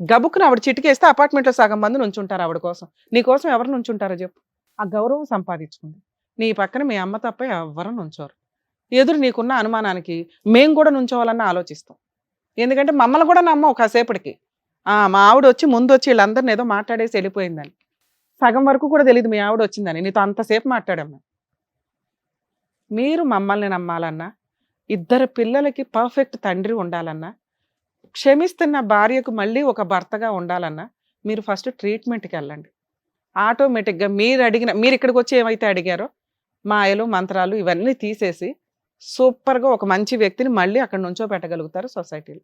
గబుక్కున ఆవిడ చిటికేస్తే అపార్ట్మెంట్లో సగం మంది నుంచుంటారు ఆవిడ కోసం. నీ కోసం ఎవరు నుంచుంటారో చెప్పు. ఆ గౌరవం సంపాదించుకుంది. నీ పక్కన మీ అమ్మ తప్ప ఎవ్వరు నుంచోరు. ఎదురు నీకున్న అనుమానానికి మేము కూడా నుంచోవాలని ఆలోచిస్తాం. ఎందుకంటే మమ్మల్ని కూడా నమ్మవు కాసేపటికి. మా ఆవిడ వచ్చి ముందు వచ్చి వీళ్ళందరిని ఏదో మాట్లాడేసి వెళ్ళిపోయిందని. సగం వరకు కూడా తెలియదు మీ ఆవిడ వచ్చిందని. నీతో అంతసేపు మాట్లాడమ్మా. మీరు మమ్మల్ని నమ్మాలన్నా, 2 పిల్లలకి పర్ఫెక్ట్ తండ్రి ఉండాలన్నా, క్షమిస్తున్న భార్యకు మళ్ళీ ఒక భర్తగా ఉండాలన్నా మీరు ఫస్ట్ ట్రీట్మెంట్కి వెళ్ళండి. ఆటోమేటిక్గా మీరు ఇక్కడికి వచ్చి ఏమైతే అడిగారో మాయలు మంత్రాలు ఇవన్నీ తీసేసి సూపర్గా ఒక మంచి వ్యక్తిని మళ్ళీ అక్కడ నుంచో పెట్టగలుగుతారు సొసైటీలో.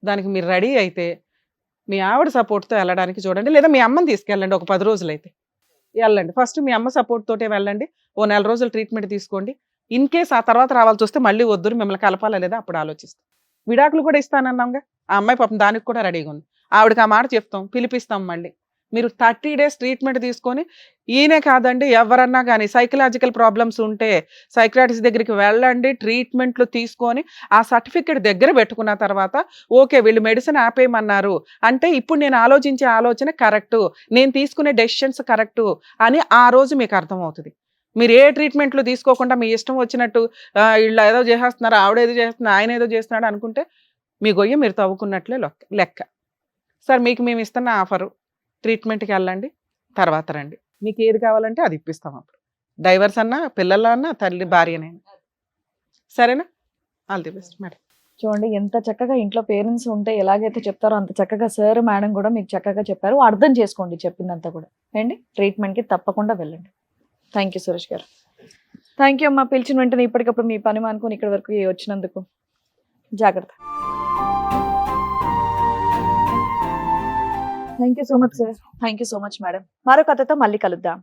దానికి మీరు రెడీ అయితే మీ ఆవిడ సపోర్ట్తో వెళ్ళడానికి చూడండి, లేదా మీ అమ్మని తీసుకెళ్ళండి. ఒక 10 రోజులు అయితే వెళ్ళండి. ఫస్ట్ మీ అమ్మ సపోర్ట్ తోటే వెళ్ళండి. ఓ 4 రోజులు ట్రీట్మెంట్ తీసుకోండి. ఇన్ కేస్ ఆ తర్వాత రావాల్సి వస్తే మళ్ళీ వద్దురు, మిమ్మల్ని కలపాలా లేదా అప్పుడు ఆలోచిస్తాం. విడాకులు కూడా ఇస్తానన్నాంగా, ఆ అమ్మాయి పాపం దానికి కూడా రెడీగా ఉంది. ఆవిడకి ఆ మాట చెప్తాం, పిలిపిస్తాం. మళ్ళీ మీరు 30 days ట్రీట్మెంట్ తీసుకొని, ఈయనే కాదండి ఎవరన్నా కానీ సైకలాజికల్ ప్రాబ్లమ్స్ ఉంటే సైక్రాటిస్ట్ దగ్గరికి వెళ్ళండి, ట్రీట్మెంట్లు తీసుకొని ఆ సర్టిఫికేట్ దగ్గర పెట్టుకున్న తర్వాత ఓకే వీళ్ళు మెడిసిన్ ఆపేయమన్నారు అంటే ఇప్పుడు నేను ఆలోచించే ఆలోచన కరెక్టు, నేను తీసుకునే డెసిషన్స్ కరెక్టు అని ఆ రోజు మీకు అర్థమవుతుంది. మీరు ఏ ట్రీట్మెంట్లు తీసుకోకుండా మీ ఇష్టం వచ్చినట్టు వీళ్ళు ఏదో చేసేస్తున్నారు, ఆవిడ ఏదో చేస్తున్నారు, ఆయన ఏదో చేస్తున్నాడు అనుకుంటే మీ గొయ్య మీరు తవ్వుకున్నట్లే లెక్క. సార్ మీకు మేము ఇస్తున్న ఆఫరు, ట్రీట్మెంట్కి వెళ్ళండి, తర్వాత రండి. మీకు ఏది కావాలంటే అది ఇప్పిస్తాం. అప్పుడు డైవర్స్ అన్నా, పిల్లల అన్నా, తల్లి భార్యనైనా. సరేనా? All the best madam. చూడండి ఎంత చక్కగా ఇంట్లో పేరెంట్స్ ఉంటే ఎలాగైతే చెప్తారో అంత చక్కగా సార్ మేడం కూడా మీకు చక్కగా చెప్పారు. అర్థం చేసుకోండి చెప్పిందంతా కూడా. అండి ట్రీట్మెంట్కి తప్పకుండా వెళ్ళండి. థ్యాంక్ యూ సురేష్ గారు. థ్యాంక్ యూ అమ్మా. పిలిచిన వెంటనే ఇప్పటికప్పుడు మీ పని మానుకొని ఇక్కడి వరకు వచ్చినందుకు. జాగ్రత్త. Thank you so much sir. Thank you so much madam. మరో కథతో మళ్ళీ కలుద్దాం.